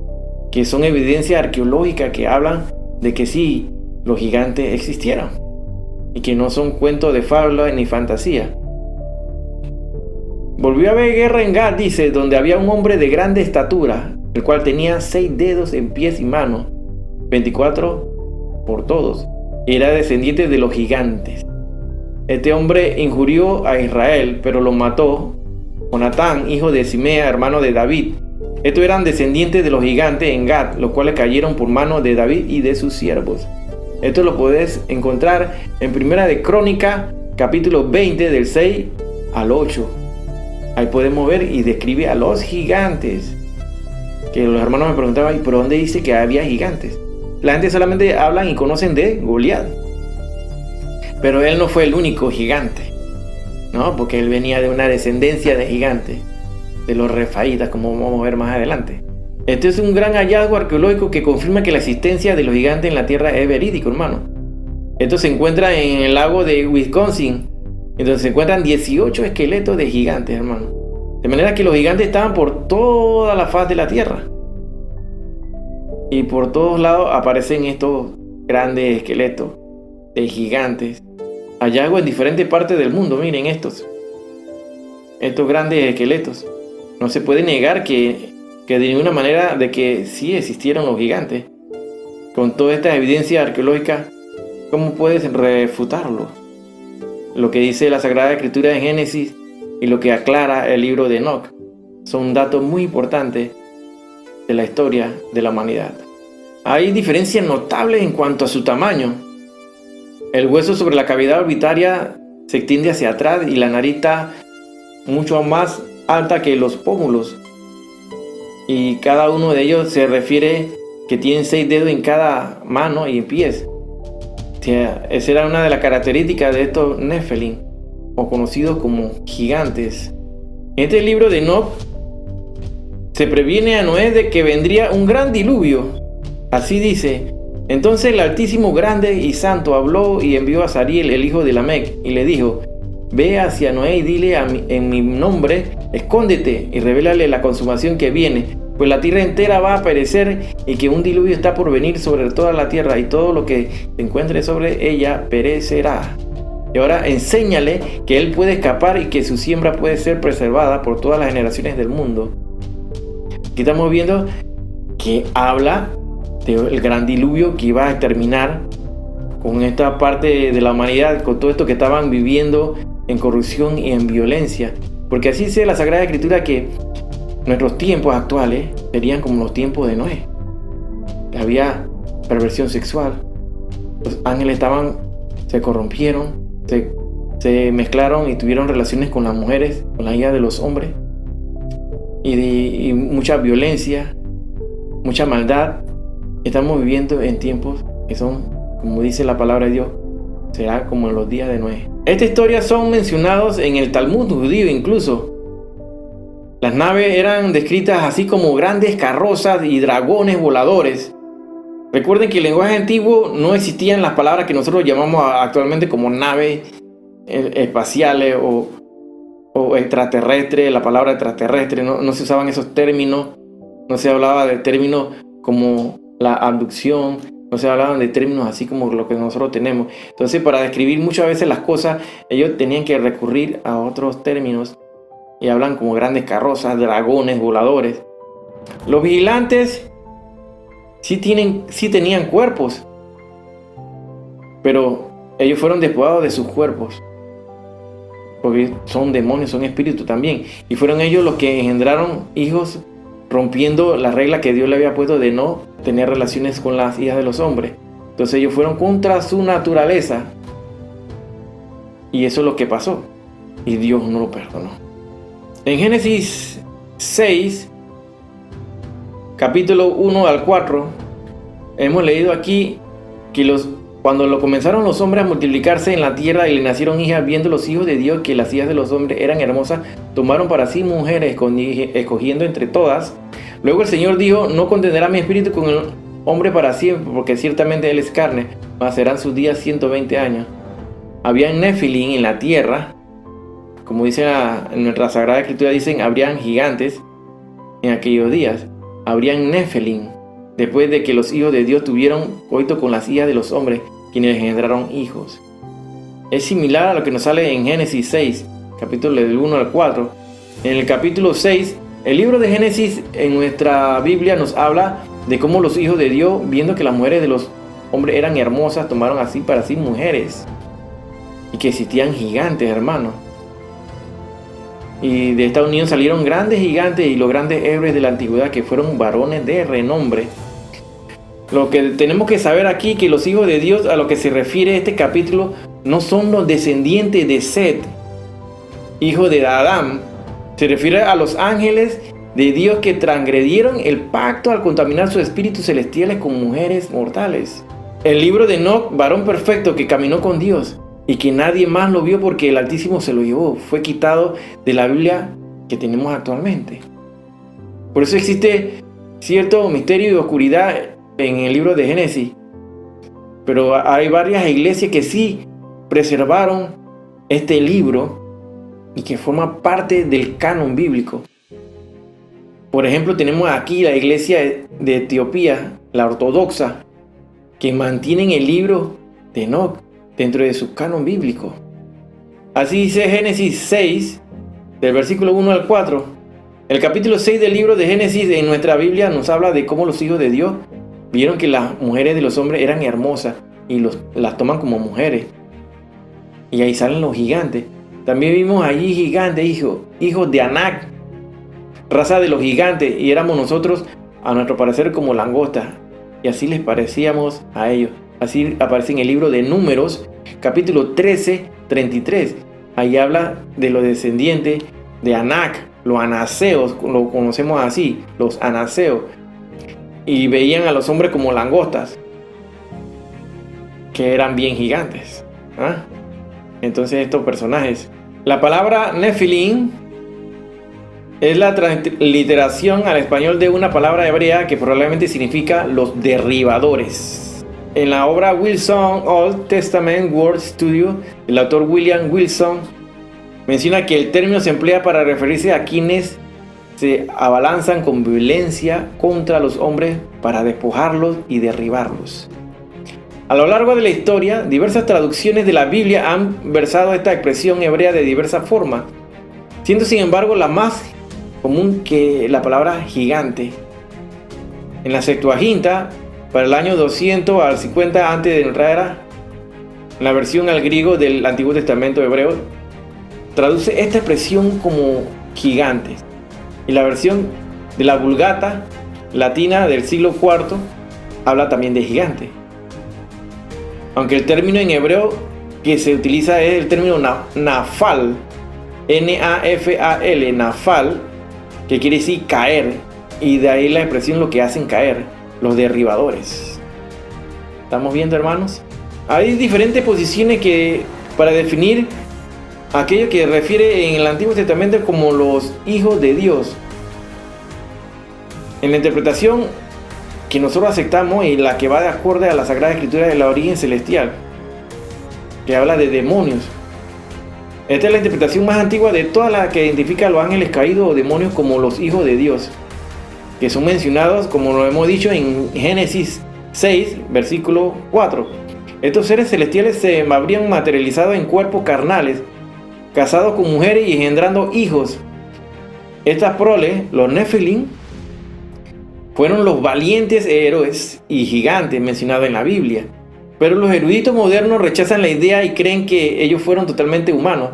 que son evidencia arqueológica que hablan de que sí, los gigantes existieron y que no son cuentos de fábula ni fantasía. Volvió a haber guerra en Gad, dice, donde había un hombre de grande estatura, el cual tenía 6 dedos en pies y manos, 24 por todos, y era descendiente de los gigantes. Este hombre injurió a Israel, pero lo mató Jonatán, hijo de Simea, hermano de David. Estos eran descendientes de los gigantes en Gad, los cuales cayeron por mano de David y de sus siervos. Esto lo puedes encontrar en Primera de Crónica, capítulo 20, del 6 al 8. Ahí podemos ver y describe a los gigantes. Que los hermanos me preguntaban, ¿y por dónde dice que había gigantes? La gente solamente hablan y conocen de Goliat. Pero él no fue el único gigante, ¿no? Porque él venía de una descendencia de gigantes, de los refaítas, como vamos a ver más adelante. Este es un gran hallazgo arqueológico que confirma que la existencia de los gigantes en la Tierra es verídico, hermano. Esto se encuentra en el lago de Wisconsin, entonces se encuentran 18 esqueletos de gigantes, hermano. De manera que los gigantes estaban por toda la faz de la Tierra. Y por todos lados aparecen estos grandes esqueletos de gigantes. Hallazgos en diferentes partes del mundo, miren estos grandes esqueletos. No se puede negar que de ninguna manera de que sí existieron los gigantes. Con toda esta evidencia arqueológica, ¿cómo puedes refutarlo? Lo que dice la Sagrada Escritura en Génesis y lo que aclara el libro de Enoc son datos muy importantes de la historia de la humanidad. Hay diferencias notables en cuanto a su tamaño. El hueso sobre la cavidad orbitaria se extiende hacia atrás y la nariz está mucho más alta que los pómulos. Y cada uno de ellos se refiere que tienen 6 dedos en cada mano y en pies. O sea, esa era una de las características de estos Nephilim, o conocidos como gigantes. En este libro de Enoc se previene a Noé de que vendría un gran diluvio. Así dice: entonces el Altísimo, grande y santo, habló y envió a Sariel, el hijo de Lamec, y le dijo: ve hacia Noé y dile en mi nombre, escóndete, y revélale la consumación que viene, pues la tierra entera va a perecer, y que un diluvio está por venir sobre toda la tierra, y todo lo que se encuentre sobre ella perecerá. Y ahora enséñale que él puede escapar y que su siembra puede ser preservada por todas las generaciones del mundo. Aquí estamos viendo que habla del gran diluvio que iba a terminar con esta parte de la humanidad, con todo esto que estaban viviendo en corrupción y en violencia. Porque así dice la Sagrada Escritura que nuestros tiempos actuales serían como los tiempos de Noé. Había perversión sexual. Los ángeles se corrompieron, se mezclaron y tuvieron relaciones con las mujeres, con las hijas de los hombres. Y mucha violencia, mucha maldad. Estamos viviendo en tiempos que son, como dice la palabra de Dios, será como en los días de Noé. Estas historias son mencionadas en el Talmud judío incluso. Las naves eran descritas así como grandes carrozas y dragones voladores. Recuerden que en el lenguaje antiguo no existían las palabras que nosotros llamamos actualmente como naves espaciales o extraterrestres. La palabra extraterrestre no se usaban esos términos. No se hablaba de términos como la abducción. No se hablaban de términos así como lo que nosotros tenemos. Entonces, para describir muchas veces las cosas, ellos tenían que recurrir a otros términos. Y hablan como grandes carrozas, dragones, voladores. Los vigilantes sí tenían cuerpos, pero ellos fueron despojados de sus cuerpos, porque son demonios, son espíritus también. Y fueron ellos los que engendraron hijos, rompiendo la regla que Dios le había puesto de no tener relaciones con las hijas de los hombres. Entonces ellos fueron contra su naturaleza. Y eso es lo que pasó. Y Dios no lo perdonó. En Génesis 6, capítulo 1 al 4, hemos leído aquí que los Cuando lo comenzaron los hombres a multiplicarse en la tierra y le nacieron hijas, viendo los hijos de Dios que las hijas de los hombres eran hermosas, tomaron para sí mujeres, escogiendo entre todas. Luego el Señor dijo: no contenderá mi espíritu con el hombre para siempre, porque ciertamente él es carne, mas serán sus días 120 años. Había Nefilim en la tierra, como dice en nuestra Sagrada Escritura, dicen, habrían gigantes en aquellos días. Habrían Nefilim, después de que los hijos de Dios tuvieron coito con las hijas de los hombres, quienes engendraron hijos. Es similar a lo que nos sale en Génesis 6, capítulo del 1 al 4. En el capítulo 6, el libro de Génesis en nuestra Biblia nos habla de cómo los hijos de Dios, viendo que las mujeres de los hombres eran hermosas, tomaron así para sí mujeres. Y que existían gigantes, hermanos. Y de esta unión salieron grandes gigantes y los grandes héroes de la antigüedad, que fueron varones de renombre. Lo que tenemos que saber aquí, que los hijos de Dios, a lo que se refiere este capítulo, no son los descendientes de Set, hijo de Adán. Se refiere a los ángeles de Dios que transgredieron el pacto al contaminar sus espíritus celestiales con mujeres mortales. El libro de Enoc, varón perfecto que caminó con Dios y que nadie más lo vio porque el Altísimo se lo llevó, fue quitado de la Biblia que tenemos actualmente. Por eso existe cierto misterio y oscuridad en el libro de Génesis. Pero hay varias iglesias que sí preservaron este libro y que forma parte del canon bíblico. Por ejemplo, tenemos aquí la iglesia de Etiopía, la ortodoxa, que mantienen el libro de Enoc dentro de su canon bíblico. Así dice Génesis 6, del versículo 1 al 4. El capítulo 6 del libro de Génesis en nuestra Biblia nos habla de cómo los hijos de Dios vieron que las mujeres de los hombres eran hermosas y las toman como mujeres. Y ahí salen los gigantes. También vimos allí gigantes, hijos de Anac, raza de los gigantes, y éramos nosotros, a nuestro parecer, como langostas. Y así les parecíamos a ellos. Así aparece en el libro de Números, capítulo 13, 33. Ahí habla de los descendientes de Anac, los anaseos, lo conocemos así, los anaseos. Y veían a los hombres como langostas, que eran bien gigantes. Entonces estos personajes. La palabra Nefilim es la transliteración al español de una palabra hebrea que probablemente significa los derribadores. En la obra Wilson Old Testament Word Studio, el autor William Wilson menciona que el término se emplea para referirse a quienes se abalanzan con violencia contra los hombres para despojarlos y derribarlos. A lo largo de la historia, diversas traducciones de la Biblia han versado esta expresión hebrea de diversas formas, siendo sin embargo la más común que la palabra gigante. En la Septuaginta, para el año 200 al 50 antes de nuestra era, en la versión al griego del Antiguo Testamento hebreo, traduce esta expresión como gigantes. Y la versión de la Vulgata latina del siglo IV habla también de gigante. Aunque el término en hebreo que se utiliza es el término nafal, N-A-F-A-L, nafal, que quiere decir caer, y de ahí la expresión lo que hacen caer, los derribadores. ¿Estamos viendo, hermanos? Hay diferentes posiciones para definir aquello que refiere en el Antiguo Testamento como los hijos de Dios. En la interpretación que nosotros aceptamos y la que va de acuerdo a la Sagrada Escritura de la origen celestial, que habla de demonios. Esta es la interpretación más antigua de todas las que identifica a los ángeles caídos o demonios como los hijos de Dios, que son mencionados, como lo hemos dicho, en Génesis 6, versículo 4. Estos seres celestiales se habrían materializado en cuerpos carnales, casados con mujeres y engendrando hijos. Estas proles, los Nefilim, fueron los valientes héroes y gigantes mencionados en la Biblia. Pero los eruditos modernos rechazan la idea y creen que ellos fueron totalmente humanos,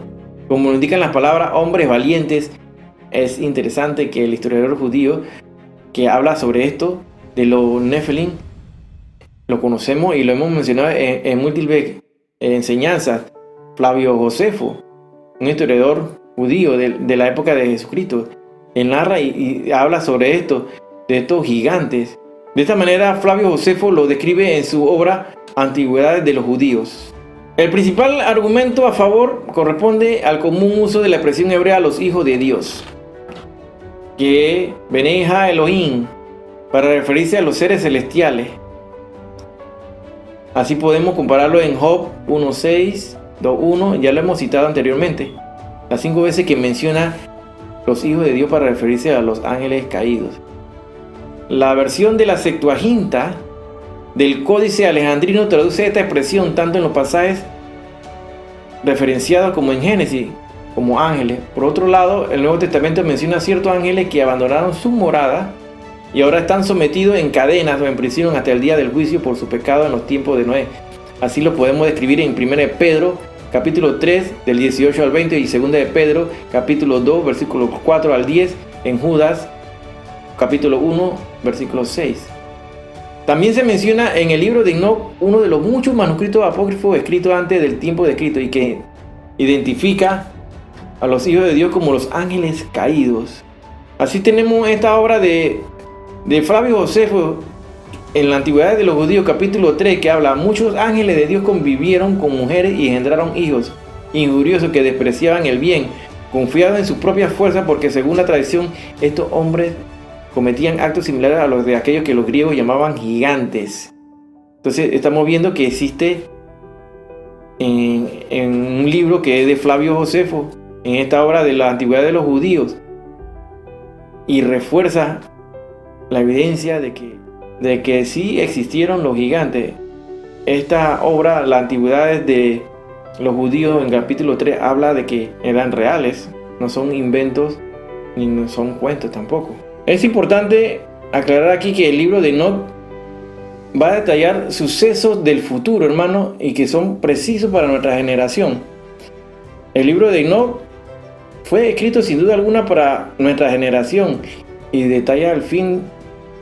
como indican las palabras hombres valientes. Es interesante que el historiador judío que habla sobre esto, de los Nefilim, lo conocemos y lo hemos mencionado en múltiples enseñanzas. Flavio Josefo, un historiador judío de la época de Jesucristo, él narra y habla sobre esto, de estos gigantes. De esta manera Flavio Josefo lo describe en su obra Antigüedades de los judíos. El principal argumento a favor corresponde al común uso de la expresión hebrea los hijos de Dios, que Bnei Ha Elohim, para referirse a los seres celestiales. Así podemos compararlo en Job 1:6, 2:1, ya lo hemos citado anteriormente, las 5 veces que menciona los hijos de Dios para referirse a los ángeles caídos. La versión de la Septuaginta del Códice Alejandrino traduce esta expresión tanto en los pasajes referenciados como en Génesis, como ángeles. Por otro lado, el Nuevo Testamento menciona ciertos ángeles que abandonaron su morada y ahora están sometidos en cadenas o en prisión hasta el día del juicio por su pecado en los tiempos de Noé. Así lo podemos describir en 1 de Pedro, capítulo 3, del 18 al 20, y 2 de Pedro, capítulo 2, versículos 4 al 10, en Judas, capítulo 1, versículo 6. También se menciona en el libro de Enoc, uno de los muchos manuscritos apócrifos escritos antes del tiempo de Cristo y que identifica a los hijos de Dios como los ángeles caídos. Así tenemos esta obra de Flavio Josefo en la Antigüedad de los Judíos, capítulo 3, que habla: muchos ángeles de Dios convivieron con mujeres y engendraron hijos injuriosos que despreciaban el bien, confiados en sus propias fuerzas, porque según la tradición estos hombres cometían actos similares a los de aquellos que los griegos llamaban gigantes. Entonces estamos viendo que existe en un libro que es de Flavio Josefo, en esta obra de la Antigüedad de los Judíos, y refuerza la evidencia de que sí existieron los gigantes. Esta obra, la Antigüedad de los Judíos, en capítulo 3, habla de que eran reales, no son inventos ni no son cuentos tampoco. Es importante aclarar aquí que el libro de Enoc va a detallar sucesos del futuro, hermano, y que son precisos para nuestra generación. El libro de Enoc fue escrito sin duda alguna para nuestra generación y detalla el fin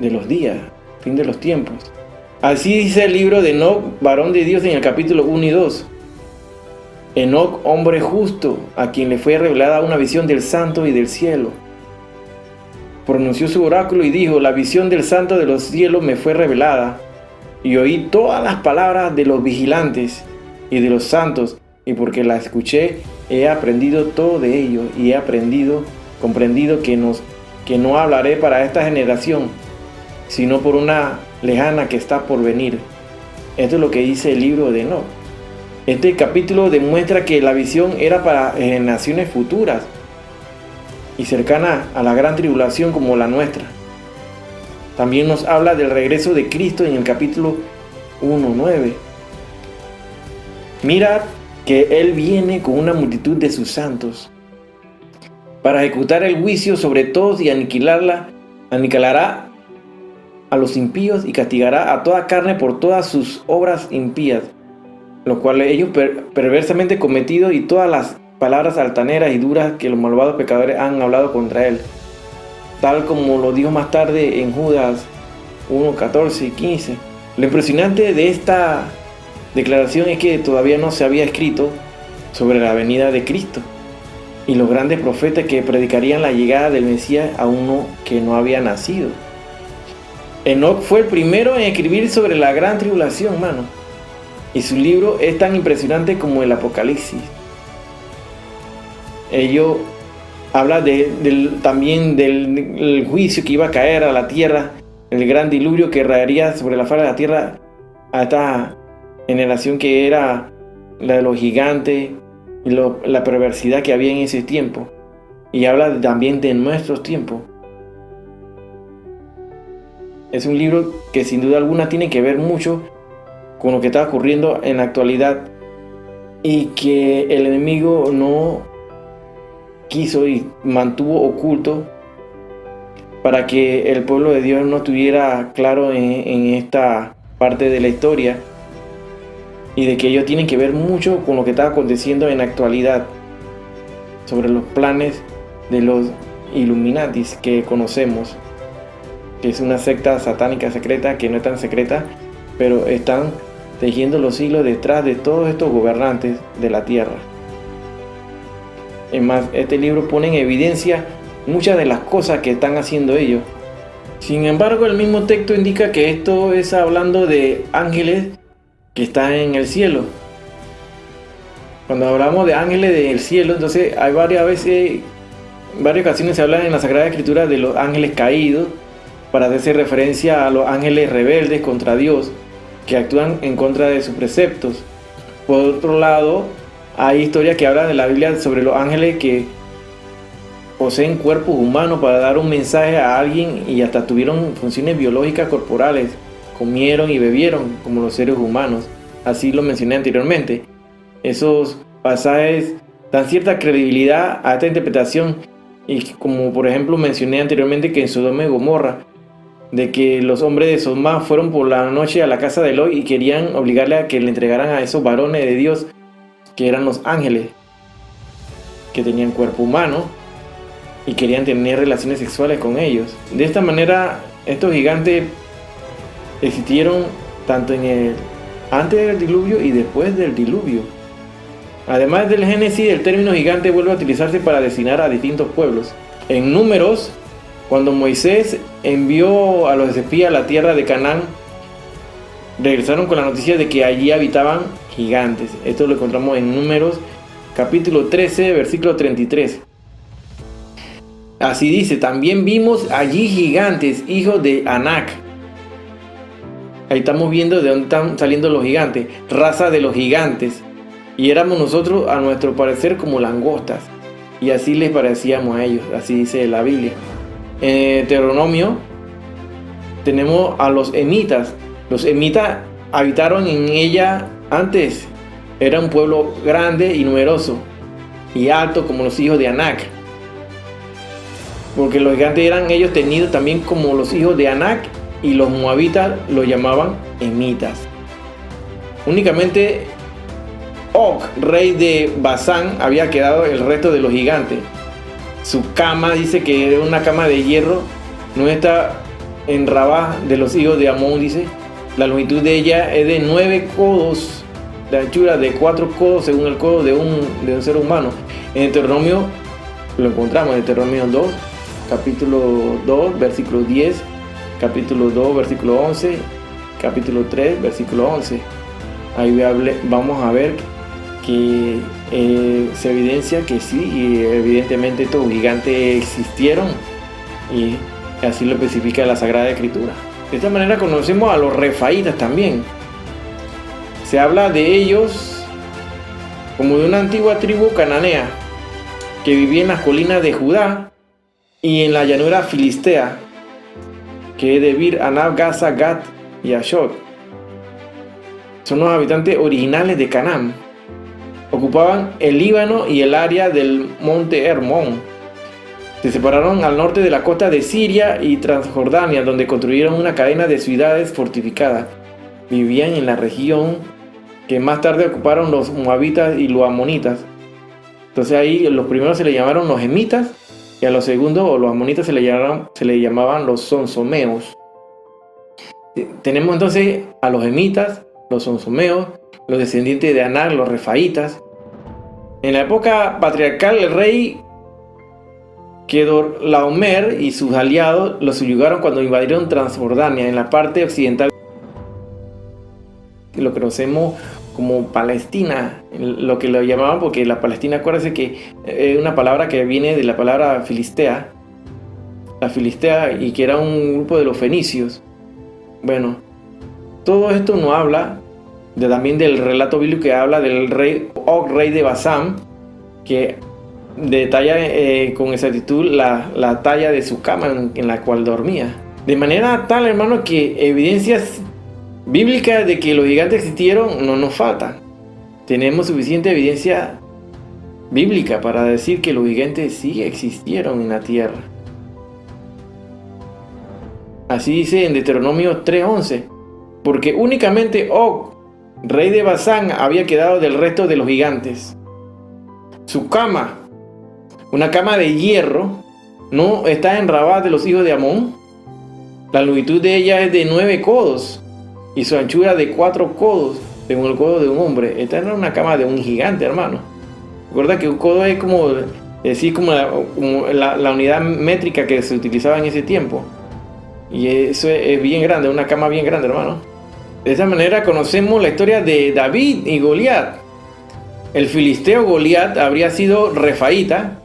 de los días, fin de los tiempos. Así dice el libro de Enoc, varón de Dios, en el capítulo 1 y 2. Enoc, hombre justo, a quien le fue revelada una visión del santo y del cielo. Pronunció su oráculo y dijo: la visión del santo de los cielos me fue revelada, y oí todas las palabras de los vigilantes y de los santos, y porque la escuché, he aprendido todo de ello, y he comprendido que no hablaré para esta generación, sino por una lejana que está por venir. Esto es lo que dice el libro de Enoc. Este capítulo demuestra que la visión era para generaciones futuras y cercana a la gran tribulación como la nuestra. También nos habla del regreso de Cristo en el capítulo 1:9. Mirad que Él viene con una multitud de sus santos para ejecutar el juicio sobre todos y aniquilará a los impíos y castigará a toda carne por todas sus obras impías, lo cual ellos perversamente cometido, y todas las palabras altaneras y duras que los malvados pecadores han hablado contra él, tal como lo dijo más tarde en Judas 1:14 y 15. Lo impresionante de esta declaración es que todavía no se había escrito sobre la venida de Cristo y los grandes profetas que predicarían la llegada del Mesías a uno que no había nacido. Enoc fue el primero en escribir sobre la gran tribulación, hermano, y su libro es tan impresionante como el Apocalipsis. Ello habla también del juicio que iba a caer a la tierra, el gran diluvio que rayaría sobre la faz de la tierra a esta generación que era la de los gigantes y la perversidad que había en ese tiempo. Y habla también de nuestros tiempos. Es un libro que sin duda alguna tiene que ver mucho con lo que está ocurriendo en la actualidad y que el enemigo no quiso y mantuvo oculto para que el pueblo de Dios no estuviera claro en esta parte de la historia, y de que ellos tienen que ver mucho con lo que está aconteciendo en la actualidad sobre los planes de los Illuminatis que conocemos, que es una secta satánica secreta que no es tan secreta, pero están tejiendo los hilos detrás de todos estos gobernantes de la tierra. Es más, este libro pone en evidencia muchas de las cosas que están haciendo ellos. Sin embargo, el mismo texto indica que esto es hablando de ángeles que está en el cielo. Cuando hablamos de ángeles del cielo, entonces hay varias ocasiones se habla en la Sagrada Escritura de los ángeles caídos, para hacerse referencia a los ángeles rebeldes contra Dios, que actúan en contra de sus preceptos. Por otro lado, hay historias que hablan de la Biblia sobre los ángeles que poseen cuerpos humanos para dar un mensaje a alguien y hasta tuvieron funciones biológicas corporales, comieron y bebieron como los seres humanos. Así lo mencioné anteriormente. Esos pasajes dan cierta credibilidad a esta interpretación, y como por ejemplo mencioné anteriormente que en Sodoma y Gomorra, de que los hombres de Sodoma fueron por la noche a la casa de Lot y querían obligarle a que le entregaran a esos varones de Dios, que eran los ángeles, que tenían cuerpo humano y querían tener relaciones sexuales con ellos. De esta manera, estos gigantes existieron tanto antes del diluvio y después del diluvio. Además del Génesis, el término gigante vuelve a utilizarse para designar a distintos pueblos. En Números, cuando Moisés envió a los espías a la tierra de Canaán, regresaron con la noticia de que allí habitaban gigantes. Esto lo encontramos en Números capítulo 13, versículo 33. Así dice: también vimos allí gigantes, hijos de Anac. Ahí estamos viendo de dónde están saliendo los gigantes, raza de los gigantes. Y éramos nosotros, a nuestro parecer, como langostas, y así les parecíamos a ellos. Así dice la Biblia. En Deuteronomio tenemos a los emitas. Los emitas habitaron en ella antes. Era un pueblo grande y numeroso y alto como los hijos de Anac, porque los gigantes eran ellos tenidos también como los hijos de Anac, y los moabitas lo llamaban emitas. Únicamente Og, rey de Basán, había quedado el resto de los gigantes. Su cama, dice que era una cama de hierro, no está en Rabá de los hijos de Amón, dice. La longitud de ella es de 9 codos, de anchura de 4 codos según el codo de un ser humano. En Deuteronomio lo encontramos, en Deuteronomio 2, capítulo 2, versículo 10, capítulo 2, versículo 11, capítulo 3, versículo 11. Ahí vamos a ver que se evidencia que sí, y evidentemente estos gigantes existieron, y así lo especifica la Sagrada Escritura. De esta manera conocemos a los refaítas también. Se habla de ellos como de una antigua tribu cananea que vivía en las colinas de Judá y en la llanura filistea, que es de Bir, Anab, Gaza, Gat y Ashod. Son los habitantes originales de Canaán. Ocupaban el Líbano y el área del monte Hermón. Se separaron al norte de la costa de Siria y Transjordania, donde construyeron una cadena de ciudades fortificadas. Vivían en la región que más tarde ocuparon los moabitas y los amonitas. Entonces ahí los primeros se le llamaron los emitas, y a los segundos, o los amonitas, se le llamaban los sonsomeos. Tenemos entonces a los emitas, los sonsomeos, los descendientes de Anac, los refaítas. En la época patriarcal, el rey Kedorlaomer y sus aliados los subyugaron cuando invadieron Transjordania, en la parte occidental, lo que conocemos como Palestina, lo que lo llamaban, porque la Palestina, acuérdense que es una palabra que viene de la palabra filistea, la filistea, y que era un grupo de los fenicios. Bueno, todo esto nos habla también del relato bíblico que habla del rey Og, rey de Basán, que detalla con exactitud la talla de su cama en la cual dormía. De manera tal, hermano, que evidencias bíblicas de que los gigantes existieron no nos faltan. Tenemos suficiente evidencia bíblica para decir que los gigantes sí existieron en la tierra. Así dice en Deuteronomio 3:11, porque únicamente Og, rey de Basán, había quedado del resto de los gigantes. Su cama, una cama de hierro, no está en Rabá de los hijos de Amón. La longitud de ella es de 9 codos y su anchura de 4 codos, según el codo de un hombre. Esta era una cama de un gigante, hermano. Recuerda que un codo es como la unidad métrica que se utilizaba en ese tiempo. Y eso es bien grande, una cama bien grande, hermano. De esta manera conocemos la historia de David y Goliat. El filisteo Goliat habría sido refaíta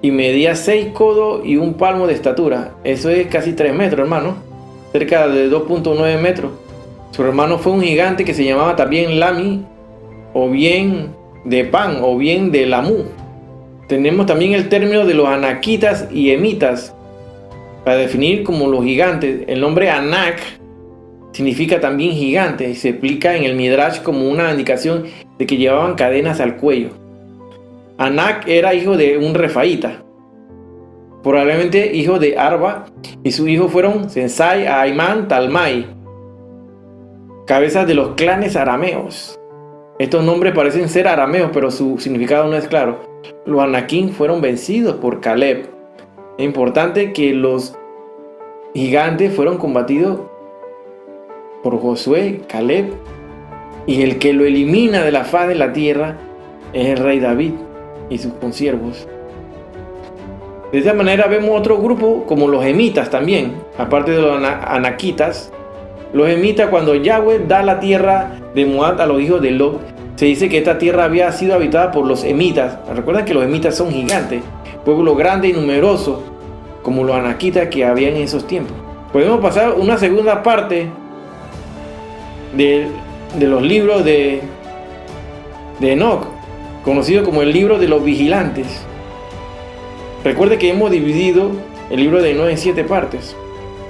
y medía 6 codos y 1 palmo de estatura. Eso es casi 3 metros, hermano. Cerca de 2.9 metros. Su hermano fue un gigante que se llamaba también Lami, o bien de Pan, o bien de Lamú. Tenemos también el término de los anaquitas y emitas para definir como los gigantes. El nombre Anak significa también gigante y se explica en el Midrash como una indicación de que llevaban cadenas al cuello. Anak era hijo de un refaíta, probablemente hijo de Arba, y sus hijos fueron Sensai, Aimán, Talmai, cabezas de los clanes arameos. Estos nombres parecen ser arameos, pero su significado no es claro. Los Anakim fueron vencidos por Caleb. Es importante que los gigantes fueron combatidos por Josué, Caleb, y el que lo elimina de la faz de la tierra es el rey David y sus consiervos. De esta manera vemos otro grupo como los emitas también, aparte de los anaquitas. Los emitas, cuando Yahweh da la tierra de Moab a los hijos de Lot, se dice que esta tierra había sido habitada por los emitas. Recuerden que los emitas son gigantes, pueblo grande y numeroso, como los anaquitas que había en esos tiempos. Podemos pasar una segunda parte de los libros de Enoch, conocido como el libro de los vigilantes. Recuerde que hemos dividido el libro de Enoch en 7 partes.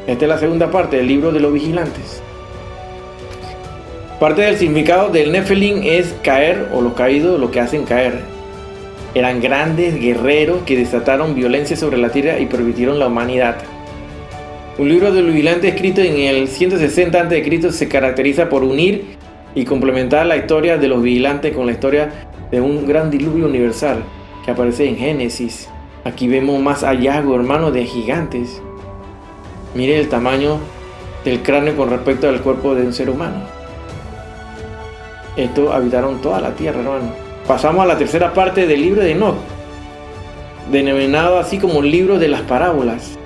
Esta es la segunda parte del libro de los vigilantes. Parte del significado del Nefelim es caer, o los caídos, lo que hacen caer. Eran grandes guerreros que desataron violencia sobre la tierra y permitieron la humanidad. Un libro de los vigilantes escrito en el 160 a.C. se caracteriza por unir y complementar la historia de los vigilantes con la historia de un gran diluvio universal que aparece en Génesis. Aquí vemos más hallazgo, hermano, de gigantes. Mire el tamaño del cráneo con respecto al cuerpo de un ser humano. Estos habitaron toda la tierra, hermano. Pasamos a la tercera parte del libro de Enoch, denominado así como el libro de las parábolas.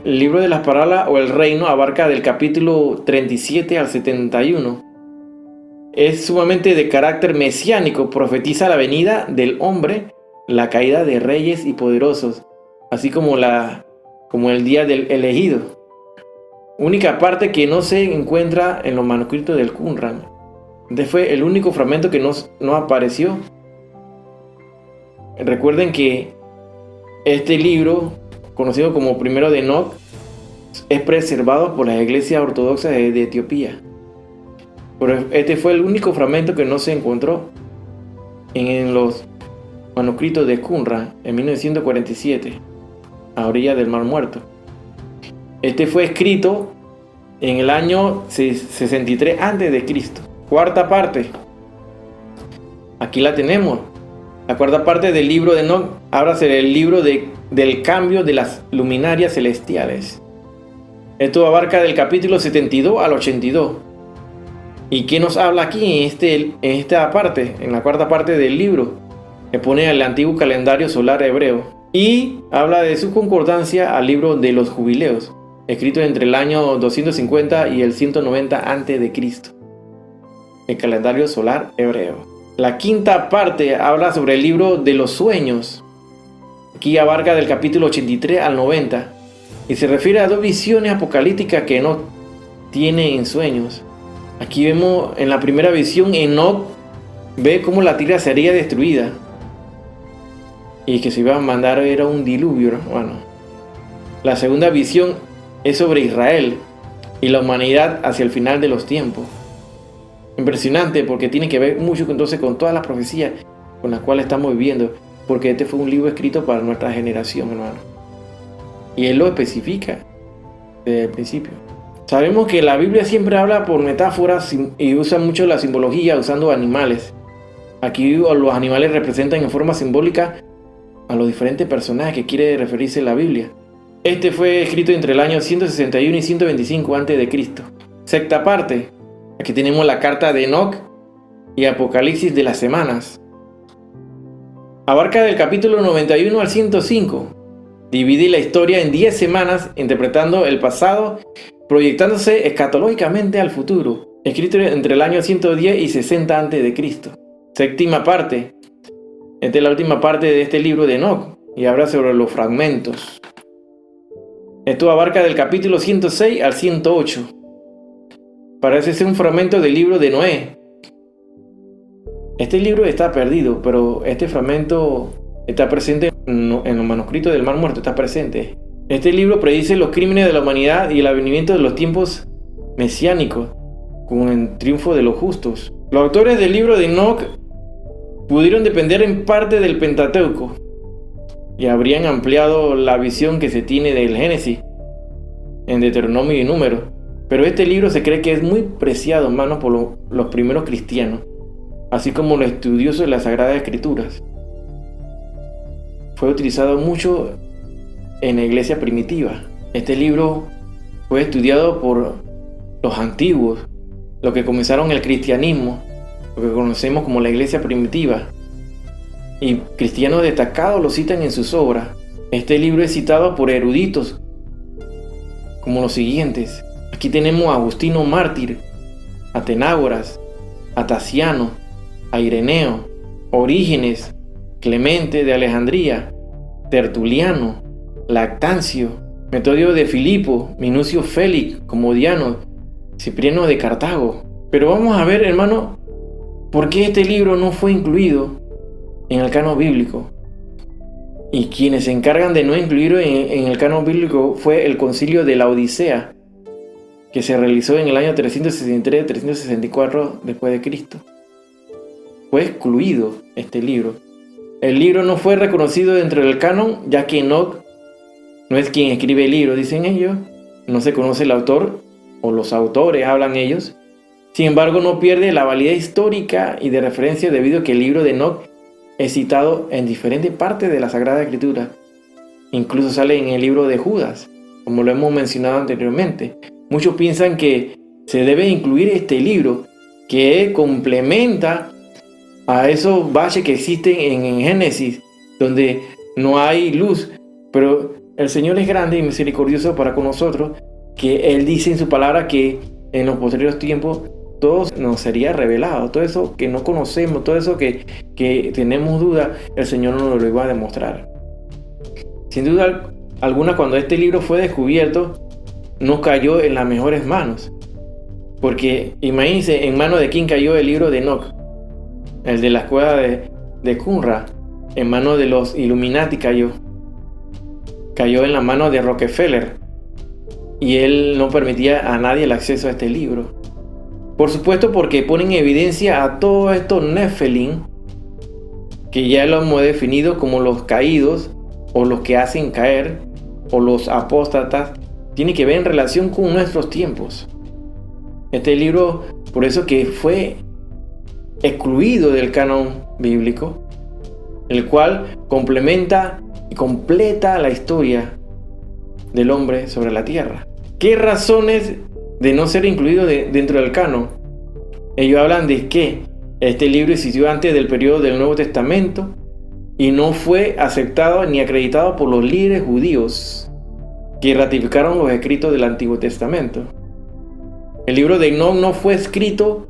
El libro de las parábolas o el reino abarca del capítulo 37 al 71. Es sumamente de carácter mesiánico, profetiza la venida del hombre, la caída de reyes y poderosos, así como el día del elegido. Única parte que no se encuentra en los manuscritos del Qumran. Este fue el único fragmento que no apareció. Recuerden que este libro, conocido como primero de Enoch, es preservado por las iglesias ortodoxas de Etiopía. Pero este fue el único fragmento que no se encontró en los manuscritos de Qumran en 1947, a orilla del Mar Muerto. Este fue escrito en el año 63 a.C. Cuarta parte. Aquí la tenemos. La cuarta parte del libro de Enoch habla del libro del cambio de las luminarias celestiales. Esto abarca del capítulo 72 al 82. ¿Y qué nos habla aquí en esta parte, en la cuarta parte del libro? Que pone el antiguo calendario solar hebreo. Y habla de su concordancia al libro de los jubileos, escrito entre el año 250 y el 190 a.C. El calendario solar hebreo. La quinta parte habla sobre el libro de los sueños. Aquí abarca del capítulo 83 al 90 y se refiere a 2 visiones apocalípticas que Enoch tiene en sueños. Aquí vemos en la primera visión, Enoch ve cómo la tierra sería destruida y que se iba a mandar era un diluvio, hermano. La segunda visión es sobre Israel y la humanidad hacia el final de los tiempos. Impresionante, porque tiene que ver mucho entonces con todas las profecías con las cuales estamos viviendo, porque este fue un libro escrito para nuestra generación, hermano. Y él lo especifica desde el principio. Sabemos que la Biblia siempre habla por metáforas y usa mucho la simbología usando animales. Aquí los animales representan en forma simbólica a los diferentes personajes que quiere referirse la Biblia. Este fue escrito entre el año 161 y 125 a.C. Sexta parte. Aquí tenemos la carta de Enoch y Apocalipsis de las semanas. Abarca del capítulo 91 al 105. divide la historia en 10 semanas, interpretando el pasado, proyectándose escatológicamente al futuro, escrito entre el año 110 y 60 a.C. Séptima parte. Esta es la última parte de este libro de Enoc y habla sobre los fragmentos. Esto abarca del capítulo 106 al 108. Parece ser un fragmento del libro de Noé. Este libro está perdido, pero este fragmento está presente en los manuscritos del Mar Muerto, está presente. Este libro predice los crímenes de la humanidad y el advenimiento de los tiempos mesiánicos, con el triunfo de los justos. Los autores del libro de Enoc pudieron depender en parte del Pentateuco y habrían ampliado la visión que se tiene del Génesis en Deuteronomio y Números. Pero este libro se cree que es muy preciado, hermano, por los primeros cristianos, así como los estudiosos de las Sagradas Escrituras. Fue utilizado mucho en la iglesia primitiva. Este libro fue estudiado por los antiguos, los que comenzaron el cristianismo, lo que conocemos como la iglesia primitiva. Y cristianos destacados lo citan en sus obras. Este libro es citado por eruditos como los siguientes. Aquí tenemos a Agustino Mártir, a Atenágoras, a Tasiano, a Ireneo, Orígenes, Clemente de Alejandría, Tertuliano, Lactancio, Metodio de Filipo, Minucio Félix, Comodiano, Cipriano de Cartago. Pero vamos a ver, hermano, por qué este libro no fue incluido en el canon bíblico. Y quienes se encargan de no incluirlo en el canon bíblico fue el Concilio de la Odisea, que se realizó en el año 363-364 después de Cristo. Fue excluido este libro. El libro no fue reconocido dentro del canon, ya que Enoc no es quien escribe el libro, dicen ellos. No se conoce el autor, o los autores hablan ellos. Sin embargo, no pierde la validez histórica y de referencia debido a que el libro de Enoc es citado en diferentes partes de la Sagrada Escritura. Incluso sale en el libro de Judas, como lo hemos mencionado anteriormente. Muchos piensan que se debe incluir este libro, que complementa a esos baches que existen en Génesis, donde no hay luz. Pero el Señor es grande y misericordioso para con nosotros, que Él dice en su palabra que en los posteriores tiempos todo nos sería revelado. Todo eso que no conocemos, todo eso que tenemos duda, el Señor nos lo iba a demostrar. Sin duda alguna, cuando este libro fue descubierto, no cayó en las mejores manos. Porque imagínense, ¿en manos de quién cayó el libro de Enoc? El de la cueva de Qumran. En manos de los Illuminati cayó. Cayó en la mano de Rockefeller. Y él no permitía a nadie el acceso a este libro. Por supuesto, porque pone en evidencia a todos estos Nephilim, que ya lo hemos definido como los caídos, o los que hacen caer, o los apóstatas. Tiene que ver en relación con nuestros tiempos. Este libro, por eso que fue excluido del canon bíblico, el cual complementa y completa la historia del hombre sobre la tierra. ¿Qué razones de no ser incluido dentro del canon? Ellos hablan de que este libro existió antes del periodo del Nuevo Testamento y no fue aceptado ni acreditado por los líderes judíos que ratificaron los escritos del Antiguo Testamento. El libro de Enoc no fue escrito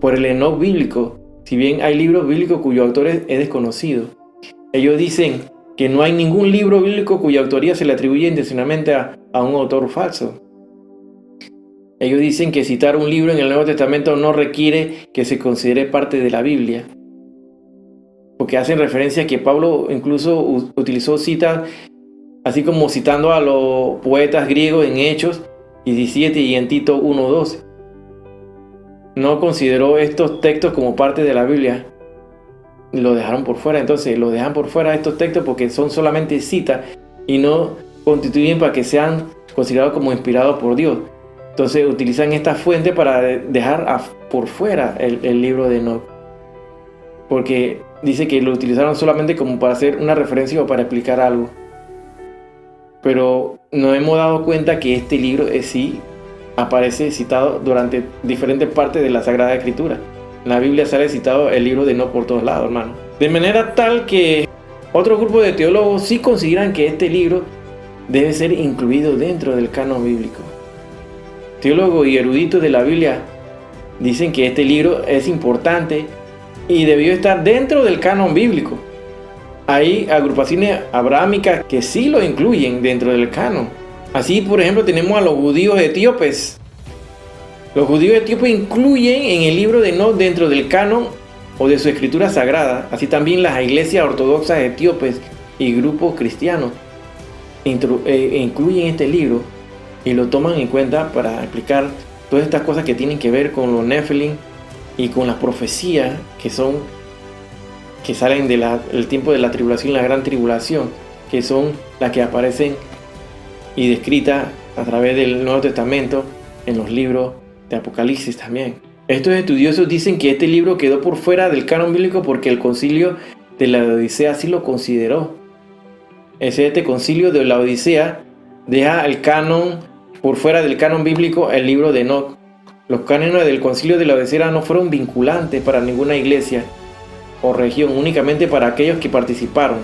por el Enoc bíblico, si bien hay libros bíblicos cuyo autor es desconocido. Ellos dicen que no hay ningún libro bíblico cuya autoría se le atribuye intencionalmente a un autor falso. Ellos dicen que citar un libro en el Nuevo Testamento no requiere que se considere parte de la Biblia, porque hacen referencia a que Pablo incluso utilizó citas, así como citando a los poetas griegos en Hechos 17 y en Tito 1:12. No consideró estos textos como parte de la Biblia. Lo dejaron por fuera. Entonces lo dejan por fuera estos textos porque son solamente citas y no constituyen para que sean considerados como inspirados por Dios. Entonces utilizan esta fuente para dejar por fuera el libro de Enoc, porque dice que lo utilizaron solamente como para hacer una referencia o para explicar algo. Pero nos hemos dado cuenta que este libro sí aparece citado durante diferentes partes de la Sagrada Escritura. En la Biblia sale citado el libro de Enoc por todos lados, hermano. De manera tal que Otro grupo de teólogos sí consideran que este libro debe ser incluido dentro del canon bíblico. Teólogos y eruditos de la Biblia dicen que este libro es importante y debió estar dentro del canon bíblico. Hay agrupaciones abrahámicas que sí lo incluyen dentro del canon. Así, por ejemplo, tenemos a los judíos etíopes. Los judíos etíopes incluyen en el libro de Enoc dentro del canon o de su escritura sagrada. Así también las iglesias ortodoxas etíopes y grupos cristianos incluyen este libro y lo toman en cuenta para explicar todas estas cosas que tienen que ver con los Nefilim y con las profecías que salen del tiempo de la tribulación, la gran tribulación, que son las que aparecen y descritas a través del Nuevo Testamento en los libros de Apocalipsis también. Estos estudiosos dicen que este libro quedó por fuera del canon bíblico porque el concilio de la Odisea así lo consideró. Este concilio de la Odisea deja el canon por fuera del canon bíblico el libro de Enoc. Los cánones del concilio de la Odisea no fueron vinculantes para ninguna iglesia o región, únicamente para aquellos que participaron.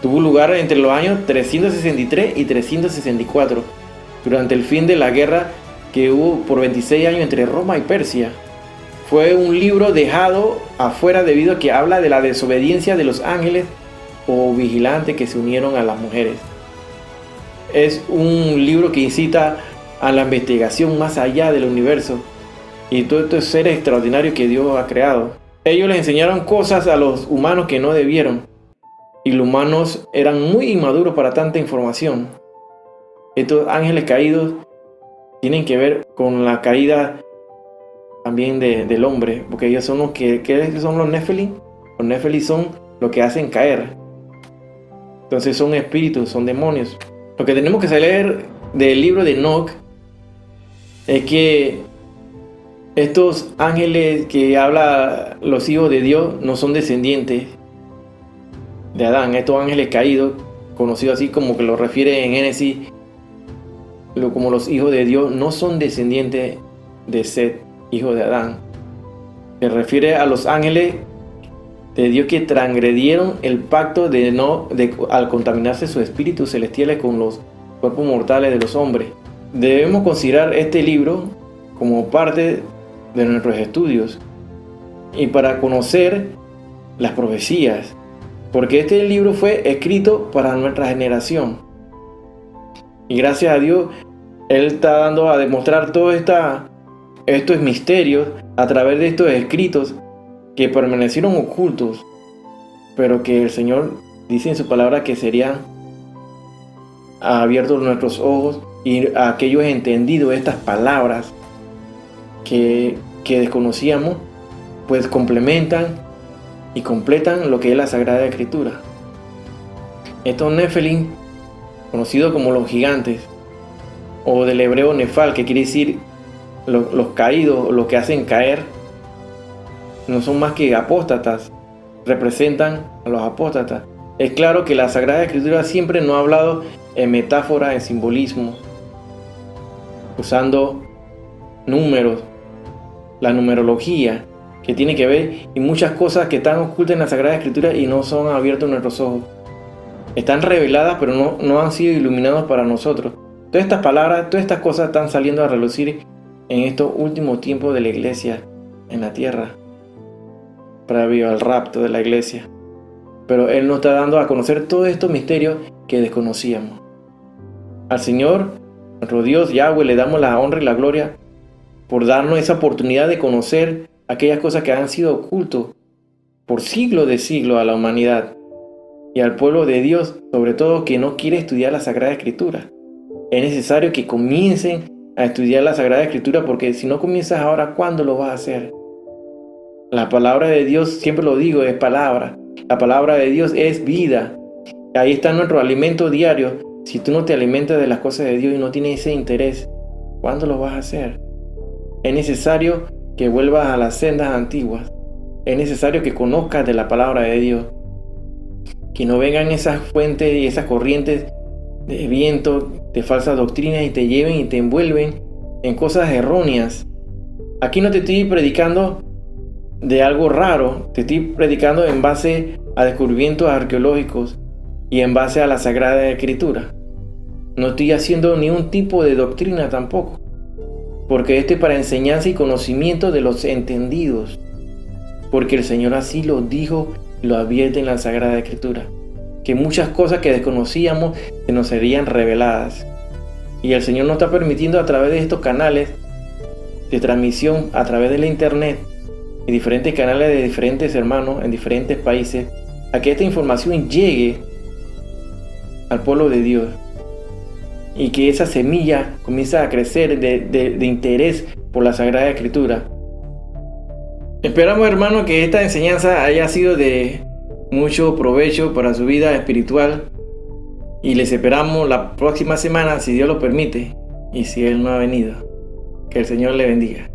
Tuvo lugar entre los años 363 y 364, durante el fin de la guerra que hubo por 26 años entre Roma y Persia. Fue un libro dejado afuera debido a que habla de la desobediencia de los ángeles o vigilantes que se unieron a las mujeres. Es un libro que incita a la investigación más allá del universo y todos estos seres extraordinarios que Dios ha creado. Ellos les enseñaron cosas a los humanos que no debieron, y los humanos eran muy inmaduros para tanta información. Estos ángeles caídos tienen que ver con la caída también del hombre, porque ellos son los ¿qué son los Nefilim? Los Nefilim son los que hacen caer. Entonces son espíritus, son demonios. Lo que tenemos que saber del libro de Enoc es que estos ángeles que habla los hijos de Dios no son descendientes de Adán. Estos ángeles caídos, conocidos así como que lo refiere en Génesis, como los hijos de Dios, no son descendientes de Set, hijo de Adán. Se refiere a los ángeles de Dios que transgredieron el pacto al contaminarse sus espíritus celestiales con los cuerpos mortales de los hombres. Debemos considerar este libro como parte de nuestros estudios y para conocer las profecías, porque este libro fue escrito para nuestra generación y gracias a Dios Él está dando a demostrar todos estos misterios a través de estos escritos que permanecieron ocultos, pero que el Señor dice en su palabra que serían abiertos nuestros ojos y a aquellos entendidos estas palabras que desconocíamos, pues complementan y completan lo que es la Sagrada Escritura. Estos Nefilim, conocidos como los gigantes, o del hebreo Nefal, que quiere decir los caídos, los que hacen caer, no son más que apóstatas, representan a los apóstatas. Es claro que la Sagrada Escritura siempre nos ha hablado en metáfora, en simbolismo, usando números, la numerología que tiene que ver y muchas cosas que están ocultas en la Sagrada Escritura y no son abiertos nuestros ojos. Están reveladas pero no han sido iluminados para nosotros. Todas estas palabras, todas estas cosas están saliendo a relucir en estos últimos tiempos de la iglesia en la tierra, previo al rapto de la iglesia. Pero Él nos está dando a conocer todos estos misterios que desconocíamos. Al Señor, nuestro Dios Yahweh, le damos la honra y la gloria por darnos esa oportunidad de conocer aquellas cosas que han sido ocultas por siglos de siglos a la humanidad y al pueblo de Dios, sobre todo que no quiere estudiar la Sagrada Escritura. Es necesario que comiencen a estudiar la Sagrada Escritura, porque si no comienzas ahora, ¿cuándo lo vas a hacer? La palabra de Dios, siempre lo digo, es palabra. La palabra de Dios es vida. Ahí está nuestro alimento diario. Si tú no te alimentas de las cosas de Dios y no tienes ese interés, ¿cuándo lo vas a hacer? Es necesario que vuelvas a las sendas antiguas. Es necesario que conozcas de la palabra de Dios. Que no vengan esas fuentes y esas corrientes de viento, de falsas doctrinas y te lleven y te envuelven en cosas erróneas. Aquí no te estoy predicando de algo raro, te estoy predicando en base a descubrimientos arqueológicos y en base a la Sagrada Escritura. No estoy haciendo ningún tipo de doctrina tampoco, porque esto es para enseñanza y conocimiento de los entendidos, porque el Señor así lo dijo y lo advierte en la Sagrada Escritura, que muchas cosas que desconocíamos se nos serían reveladas. Y el Señor nos está permitiendo a través de estos canales de transmisión, a través de la internet y diferentes canales de diferentes hermanos en diferentes países, a que esta información llegue al pueblo de Dios y que esa semilla comience a crecer de interés por la Sagrada Escritura. Esperamos, hermano, que esta enseñanza haya sido de mucho provecho para su vida espiritual y les esperamos la próxima semana, si Dios lo permite y si Él no ha venido. Que el Señor le bendiga.